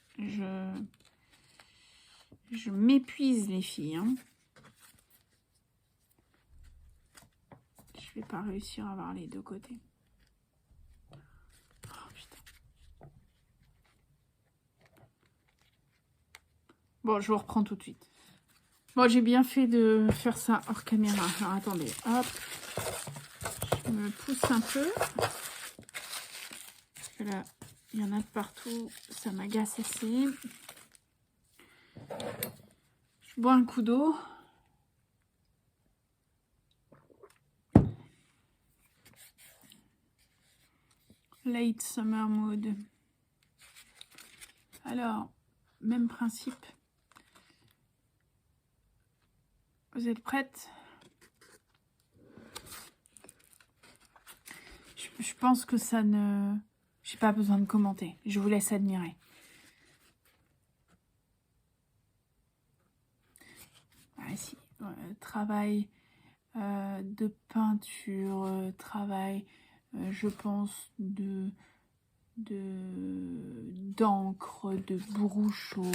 Je m'épuise les filles. Hein. Je vais pas réussir à avoir les deux côtés. Oh, putain. Bon, je vous reprends tout de suite. Bon, j'ai bien fait de faire ça hors caméra. Alors, attendez. Hop. Je me pousse un peu. Parce que là, il y en a de partout. Ça m'agace assez. Je bois un coup d'eau. Late Summer Mood. Alors, même principe. Vous êtes prêtes? Je pense que ça ne... J'ai pas besoin de commenter. Je vous laisse admirer. Ah, si. Travail de peinture, travail, je pense, d'encre, de brousseau,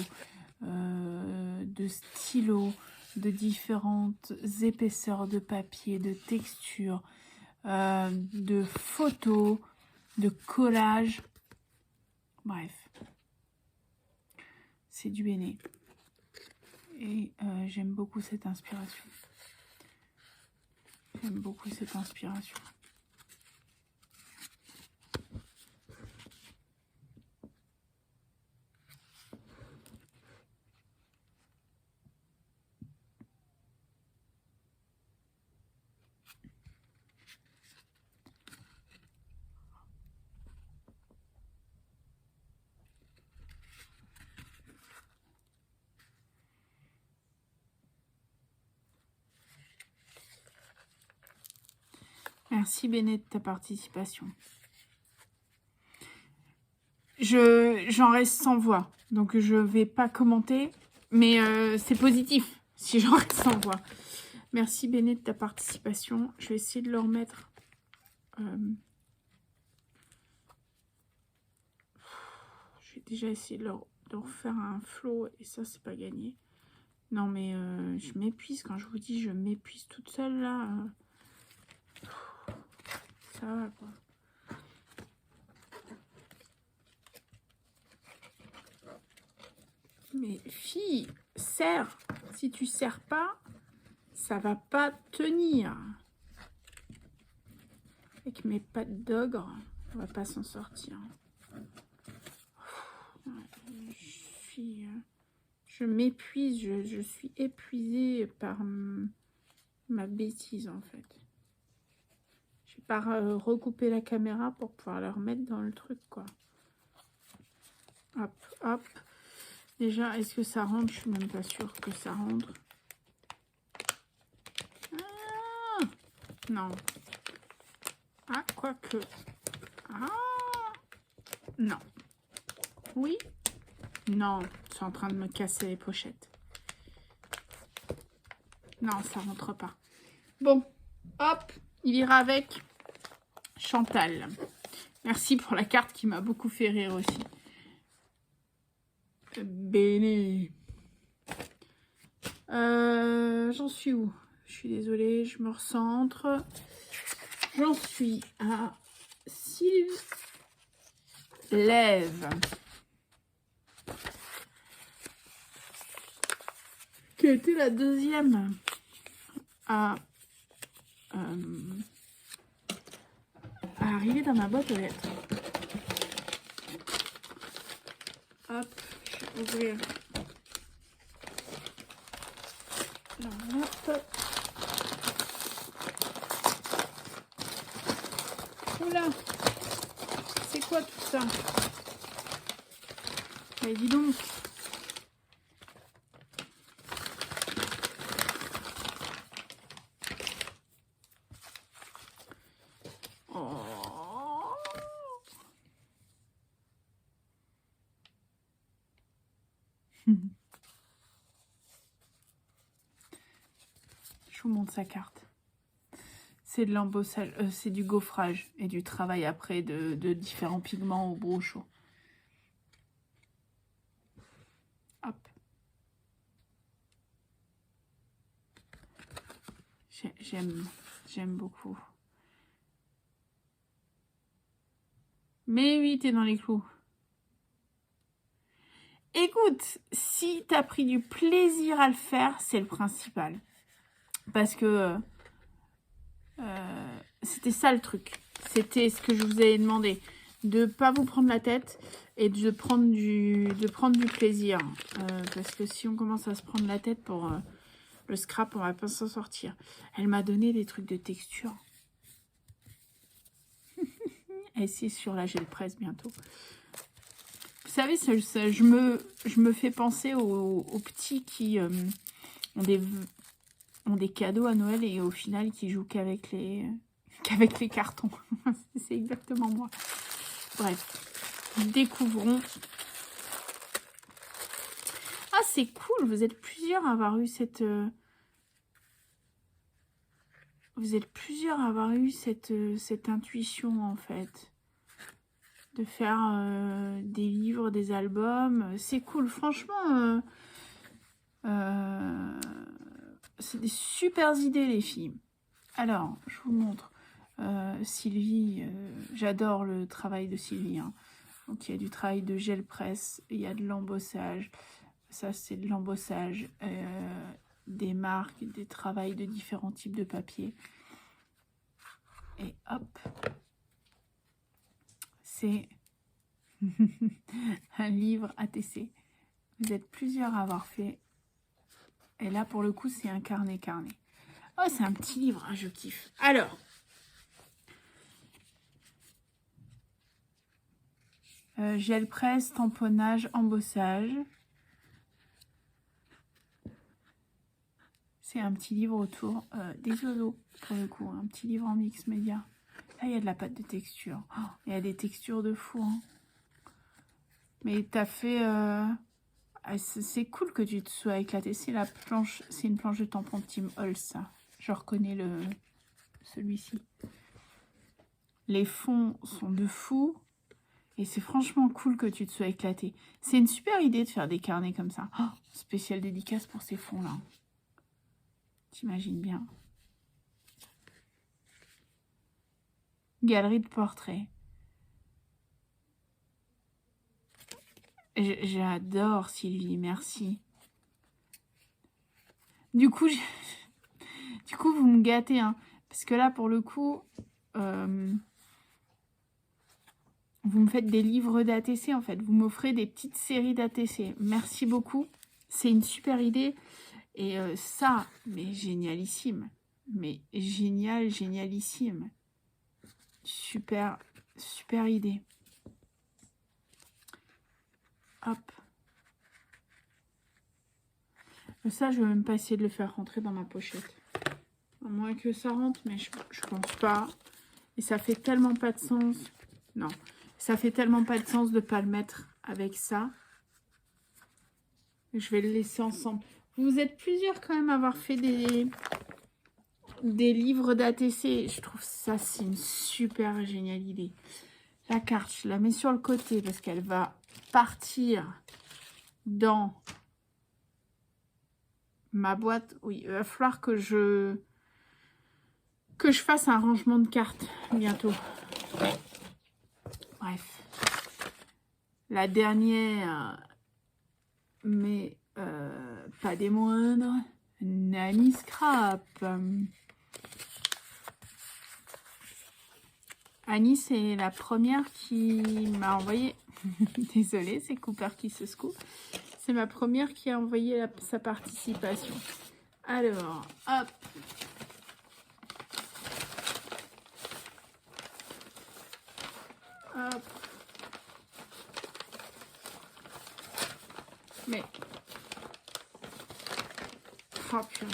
de stylo, de différentes épaisseurs de papier, de textures, de photos, de collage. Bref, c'est du Béné. Et j'aime beaucoup cette inspiration. J'aime beaucoup cette inspiration. Merci Béné de ta participation. J'en reste sans voix, donc je vais pas commenter, mais c'est positif si j'en reste sans voix. Merci Béné de ta participation. Je vais essayer de le remettre. J'ai déjà essayé de refaire un flow et ça c'est pas gagné. Non mais je m'épuise quand je vous dis je m'épuise toute seule là. Ça va quoi. Mais fille, serre. Si tu serres pas, ça va pas tenir. Avec mes pattes d'ogre, on va pas s'en sortir. Je m'épuise, je suis épuisée par ma bêtise en fait. Je vais pas recouper la caméra pour pouvoir la remettre dans le truc quoi. Hop, hop. Déjà, est-ce que ça rentre? Je suis même pas sûre que ça rentre. Ah, non. Ah, quoique. Ah, Non. Oui. Non, c'est en train de me casser les pochettes. Non, ça rentre pas. Bon, hop, il ira avec Chantal. Merci pour la carte qui m'a beaucoup fait rire aussi. Béné. J'en suis où? Je suis désolée, je me recentre. J'en suis à Sylve Lève. Qui était la deuxième à arriver dans ma boîte aux lettres. Hop, je vais ouvrir l'enveloppe. Oula, c'est quoi tout ça? Mais dis donc. Oh. Je vous montre sa carte. C'est de l'embossage, c'est du gaufrage et du travail après de différents pigments au brochot. Hop. J'aime beaucoup. Mais oui, t'es dans les clous. Écoute, si t'as pris du plaisir à le faire, c'est le principal. Parce que c'était ça le truc. C'était ce que je vous avais demandé. De pas vous prendre la tête et de prendre du plaisir. Parce que si on commence à se prendre la tête pour le scrap, on va pas s'en sortir. Elle m'a donné des trucs de texture. Et c'est sur la gel presse bientôt. Vous savez, je me fais penser aux petits qui ont des cadeaux à Noël et au final qui jouent qu'avec les cartons. C'est exactement moi. Bref, découvrons. Ah, c'est cool, vous êtes plusieurs à avoir eu cette... Vous êtes plusieurs à avoir eu cette intuition, en fait. De faire des livres, des albums. C'est cool, franchement. C'est des super idées, les filles. Alors, je vous montre. Sylvie, j'adore le travail de Sylvie. Hein. Donc, il y a du travail de gel presse, il y a de l'embossage. Ça, c'est de l'embossage. Des marques, des travails de différents types de papier. Et hop, c'est un livre ATC. Vous êtes plusieurs à avoir fait. Et là, pour le coup, c'est un carnet. Oh, c'est un petit livre, hein, je kiffe. Alors, gel presse, tamponnage, embossage. C'est un petit livre autour des oiseaux, pour le coup. Un petit livre en mix média. Là, il y a de la pâte de texture. Oh, il y a des textures de fou. Hein. Mais t'as fait... c'est cool que tu te sois éclaté. C'est la planche, c'est une planche de tampon Team Hall, ça. Je reconnais celui-ci. Les fonds sont de fou. Et c'est franchement cool que tu te sois éclaté. C'est une super idée de faire des carnets comme ça. Oh, spécial dédicace pour ces fonds-là. T'imagines bien. Galerie de portraits. J'adore Sylvie, merci. Du coup, vous me gâtez, hein. Parce que là, pour le coup, vous me faites des livres d'ATC, en fait. Vous m'offrez des petites séries d'ATC. Merci beaucoup. C'est une super idée. Et ça, mais génialissime. Mais génialissime. Super idée. Hop. Ça, je vais même pas essayer de le faire rentrer dans ma pochette. À moins que ça rentre, mais je pense pas. Et ça fait tellement pas de sens. Non. Ça fait tellement pas de sens de ne pas le mettre avec ça. Je vais le laisser ensemble. Vous êtes plusieurs quand même à avoir fait des livres d'ATC. Je trouve ça, c'est une super géniale idée. La carte, je la mets sur le côté parce qu'elle va partir dans ma boîte. Oui, il va falloir que je fasse un rangement de cartes bientôt. Bref. La dernière, mais pas des moindres, Nanny Scrap. Annie, c'est la première qui m'a envoyé... Désolée, c'est Cooper qui se secoue. C'est ma première qui a envoyé sa participation. Alors, hop. Hop. Mais... Oh, purée.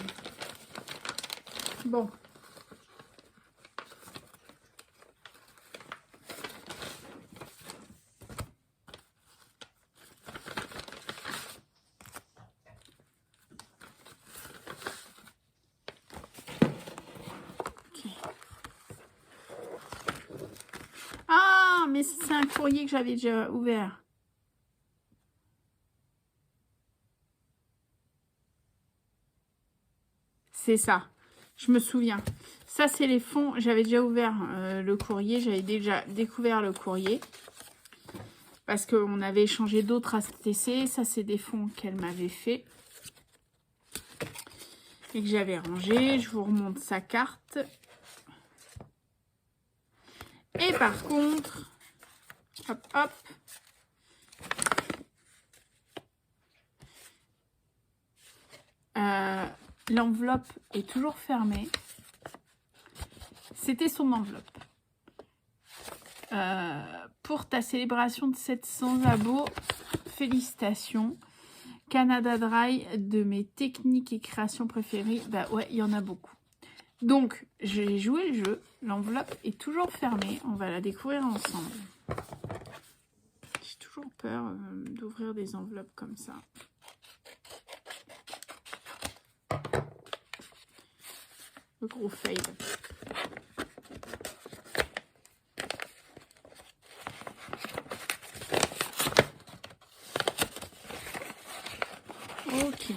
Bon. Ah, mais c'est un courrier que j'avais déjà ouvert. C'est ça. Je me souviens. Ça, c'est les fonds. J'avais déjà ouvert le courrier. J'avais déjà découvert le courrier. Parce qu'on avait échangé d'autres ATC. Ça, c'est des fonds qu'elle m'avait fait. Et que j'avais rangé. Je vous remonte sa carte. Et par contre... Hop, hop. L'enveloppe est toujours fermée. C'était son enveloppe. Pour ta célébration de 700 abos, félicitations. Canada Dry, de mes techniques et créations préférées. Bah ouais, il y en a beaucoup. Donc, j'ai joué le jeu. L'enveloppe est toujours fermée. On va la découvrir ensemble. J'ai toujours peur d'ouvrir des enveloppes comme ça. Le gros fail. Ok.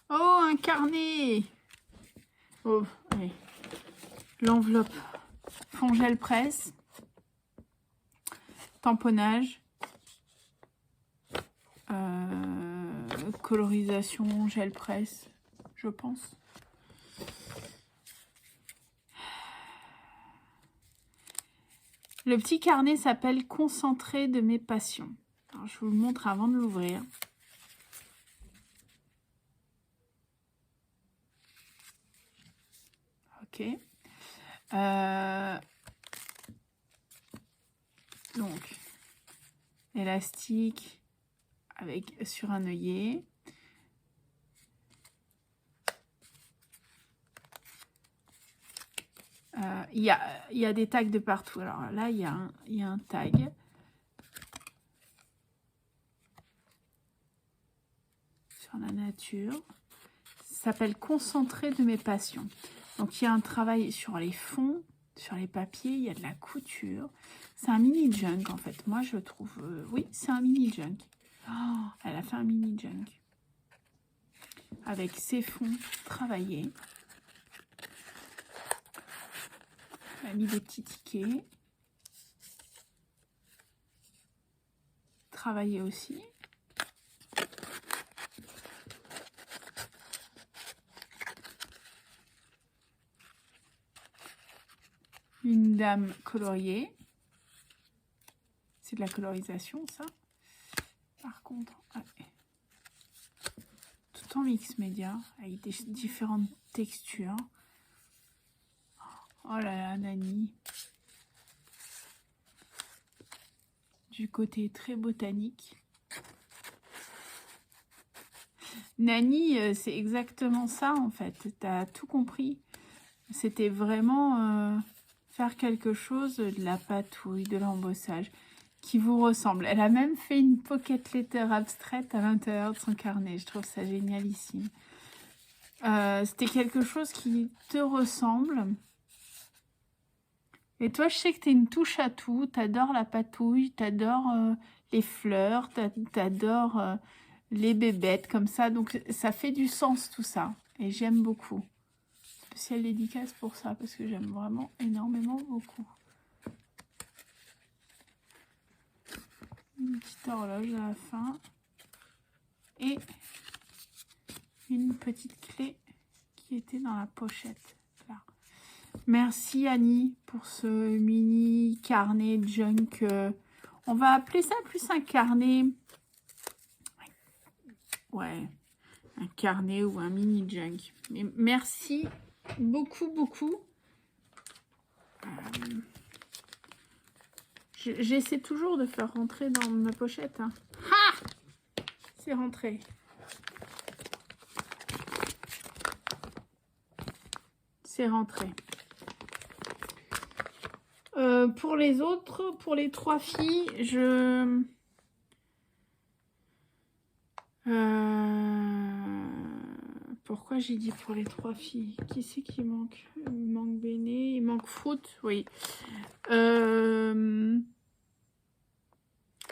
Oh, un carnet. Oh, allez. L'enveloppe. Fond gel presse. Tamponnage. Colorisation gel presse, je pense. Le petit carnet s'appelle Concentré de mes passions. Alors, je vous le montre avant de l'ouvrir. Ok. Donc, élastique avec sur un œillet. Il y a des tags de partout. Alors là, il y a un tag. Sur la nature. Ça s'appelle Concentré de mes passions. Donc, il y a un travail sur les fonds, sur les papiers. Il y a de la couture. C'est un mini junk, en fait. Moi, je trouve... oui, c'est un mini junk. Oh, elle a fait un mini junk. Avec ses fonds travaillés. Elle a mis des petits tickets. Travaillé aussi. Une dame coloriée. C'est de la colorisation, ça. Par contre, ouais. Tout en mix média, avec des différentes textures. Oh là là, Nanny. Du côté très botanique. Nanny, c'est exactement ça, en fait. Tu as tout compris. C'était vraiment faire quelque chose de la patouille, de l'embossage qui vous ressemble. Elle a même fait une pocket letter abstraite à l'intérieur de son carnet. Je trouve ça génialissime. C'était quelque chose qui te ressemble. Et toi, je sais que tu es une touche à tout. Tu adores la patouille, tu adores les fleurs, tu adores les bébêtes comme ça. Donc, ça fait du sens tout ça. Et j'aime beaucoup. Spéciale dédicace pour ça, parce que j'aime vraiment énormément beaucoup. Une petite horloge à la fin. Et une petite clé qui était dans la pochette. Là. Merci Annie pour ce mini carnet junk. On va appeler ça plus un carnet. Ouais, un carnet ou un mini junk. Mais merci beaucoup, beaucoup. J'essaie toujours de faire rentrer dans ma pochette. Hein. Ha! C'est rentré. C'est rentré. Pour les autres, pour les 3 filles, pourquoi j'ai dit pour les 3 filles? Qui c'est qui manque? Il manque Béné, il manque Fruit, oui. Je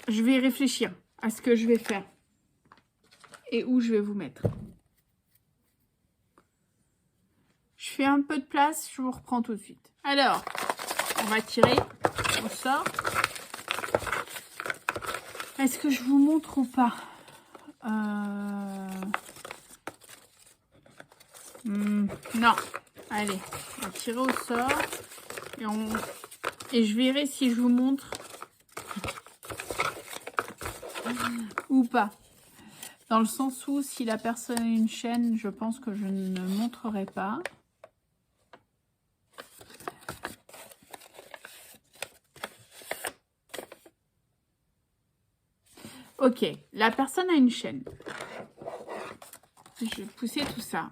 vais réfléchir à ce que je vais faire et où je vais vous mettre. Je fais un peu de place, je vous reprends tout de suite. Alors, on va tirer, on sort. Est-ce que je vous montre ou pas? Non. Allez, on va tirer au sort. Et je verrai si je vous montre ou pas. Dans le sens où, si la personne a une chaîne, je pense que je ne montrerai pas. Ok, la personne a une chaîne. Je vais pousser tout ça.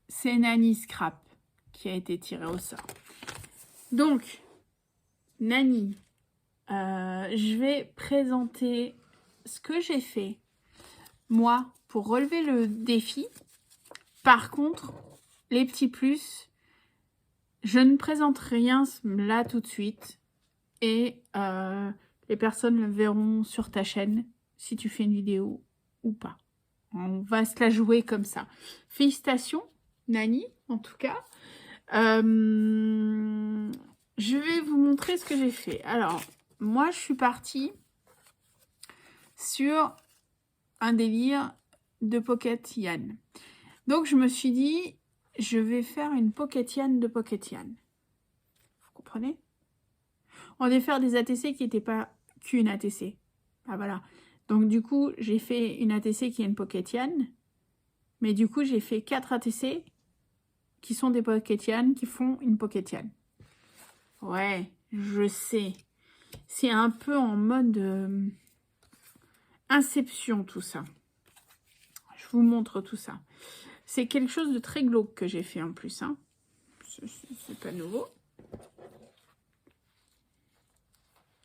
C'est Nani Scrap qui a été tirée au sort. Donc, Nani, je vais présenter ce que j'ai fait, moi, pour relever le défi. Par contre, les petits plus, je ne présente rien là tout de suite. Et les personnes le verront sur ta chaîne si tu fais une vidéo ou pas. On va se la jouer comme ça. Félicitations, Nani, en tout cas. Je vais vous montrer ce que j'ai fait. Alors, moi, je suis partie sur un délire de Pocket Yann. Donc, je me suis dit, je vais faire une Pocket Yann de Pocket Yann. Vous comprenez ? On devait faire des ATC qui n'étaient pas qu'une ATC. Ah, voilà. Donc, du coup, j'ai fait une ATC qui est une Pocket Yann. Mais du coup, j'ai fait 4 ATC qui sont des Pocket Yann qui font une Pocket Yann. Ouais, je sais. C'est un peu en mode Inception, tout ça. Je vous montre tout ça. C'est quelque chose de très glauque que j'ai fait en plus. Hein. C'est pas nouveau.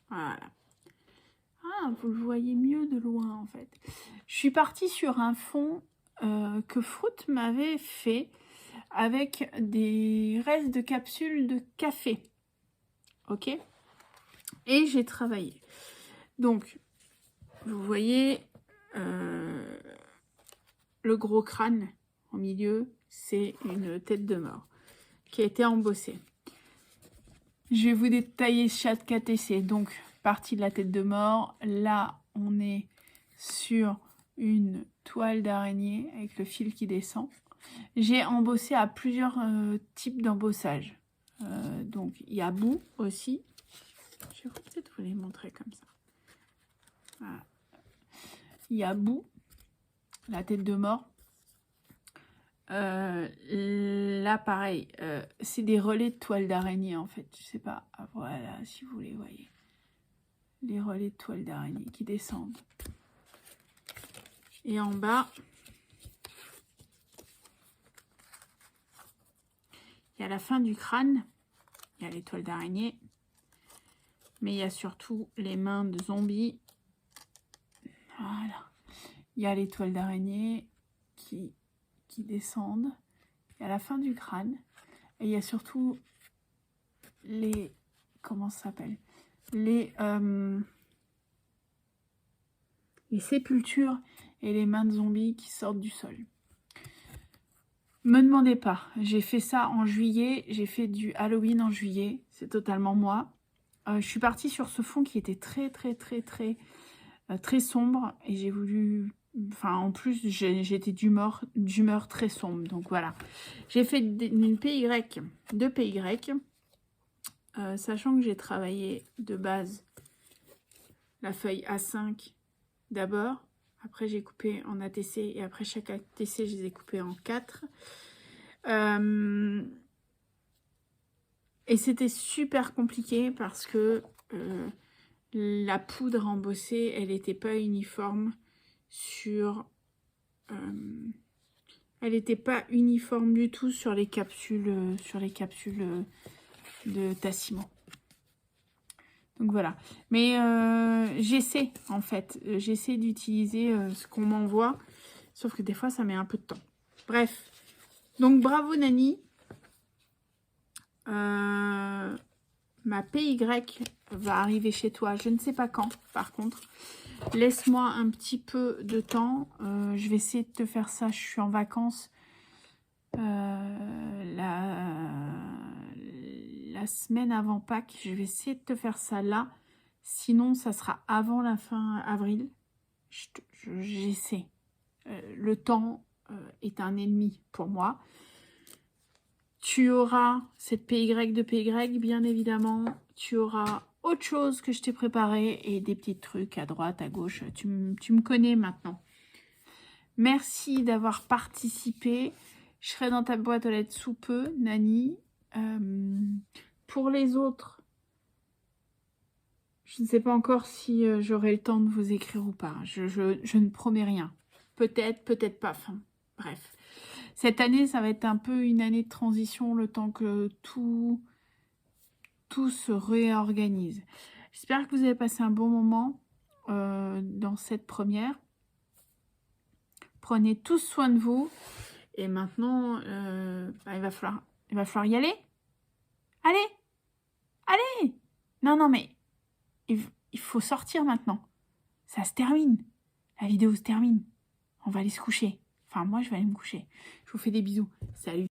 Voilà. Ah, vous le voyez mieux de loin, en fait. Je suis partie sur un fond que Fruit m'avait fait avec des restes de capsules de café. Ok? Et j'ai travaillé. Donc, vous voyez le gros crâne au milieu, c'est une tête de mort qui a été embossée. Je vais vous détailler chaque KTC. Donc, partie de la tête de mort. Là, on est sur une toile d'araignée avec le fil qui descend. J'ai embossé à plusieurs types d'embossage. Donc, il y a bout aussi. Je vais peut-être vous les montrer comme ça. Voilà. Il y a bout, la tête de mort. Là, pareil, c'est des relais de toile d'araignée en fait. Je sais pas, voilà, si vous les voyez. Les relais de toile d'araignée qui descendent. Et en bas, Il y a la fin du crâne. Il y a l'étoile d'araignée. Mais il y a surtout les mains de zombies. Voilà. Il y a l'étoile d'araignée qui descendent. Il y a la fin du crâne. Et il y a surtout les... Comment ça s'appelle? Les sépultures et les mains de zombies qui sortent du sol. Me demandez pas. J'ai fait ça en juillet. J'ai fait du Halloween en juillet. C'est totalement moi. Je suis partie sur ce fond qui était très sombre. Et j'ai voulu... Enfin, en plus, j'étais d'humeur très sombre. Donc voilà. J'ai fait une PY, 2 PY. Sachant que j'ai travaillé de base la feuille A5 d'abord. Après, j'ai coupé en ATC. Et après, chaque ATC, je les ai coupés en 4. Et c'était super compliqué parce que la poudre embossée, elle n'était pas uniforme sur... elle n'était pas uniforme du tout sur les capsules de Tassimo. Donc voilà. Mais j'essaie en fait. J'essaie d'utiliser ce qu'on m'envoie. Sauf que des fois, ça met un peu de temps. Bref. Donc bravo Nani. Ma PY va arriver chez toi. Je ne sais pas quand par contre. Laisse-moi un petit peu de temps. Je vais essayer de te faire ça. Je suis en vacances. La semaine avant Pâques, je vais essayer de te faire ça là. Sinon, ça sera avant la fin avril. J'essaie. Le temps est un ennemi pour moi. Tu auras cette PY de PY, bien évidemment. Tu auras autre chose que je t'ai préparé et des petits trucs à droite, à gauche. Tu me connais maintenant. Merci d'avoir participé. Je serai dans ta boîte aux lettres sous peu, Nani. Pour les autres, je ne sais pas encore si j'aurai le temps de vous écrire ou pas. Je ne promets rien. Peut-être, peut-être pas. Enfin, bref. Cette année, ça va être un peu une année de transition, le temps que tout se réorganise. J'espère que vous avez passé un bon moment dans cette première. Prenez tous soin de vous. Et maintenant, il va falloir y aller. Allez! Allez! Non, mais il faut sortir maintenant. Ça se termine. La vidéo se termine. On va aller se coucher. Enfin, moi, je vais aller me coucher. Je vous fais des bisous. Salut!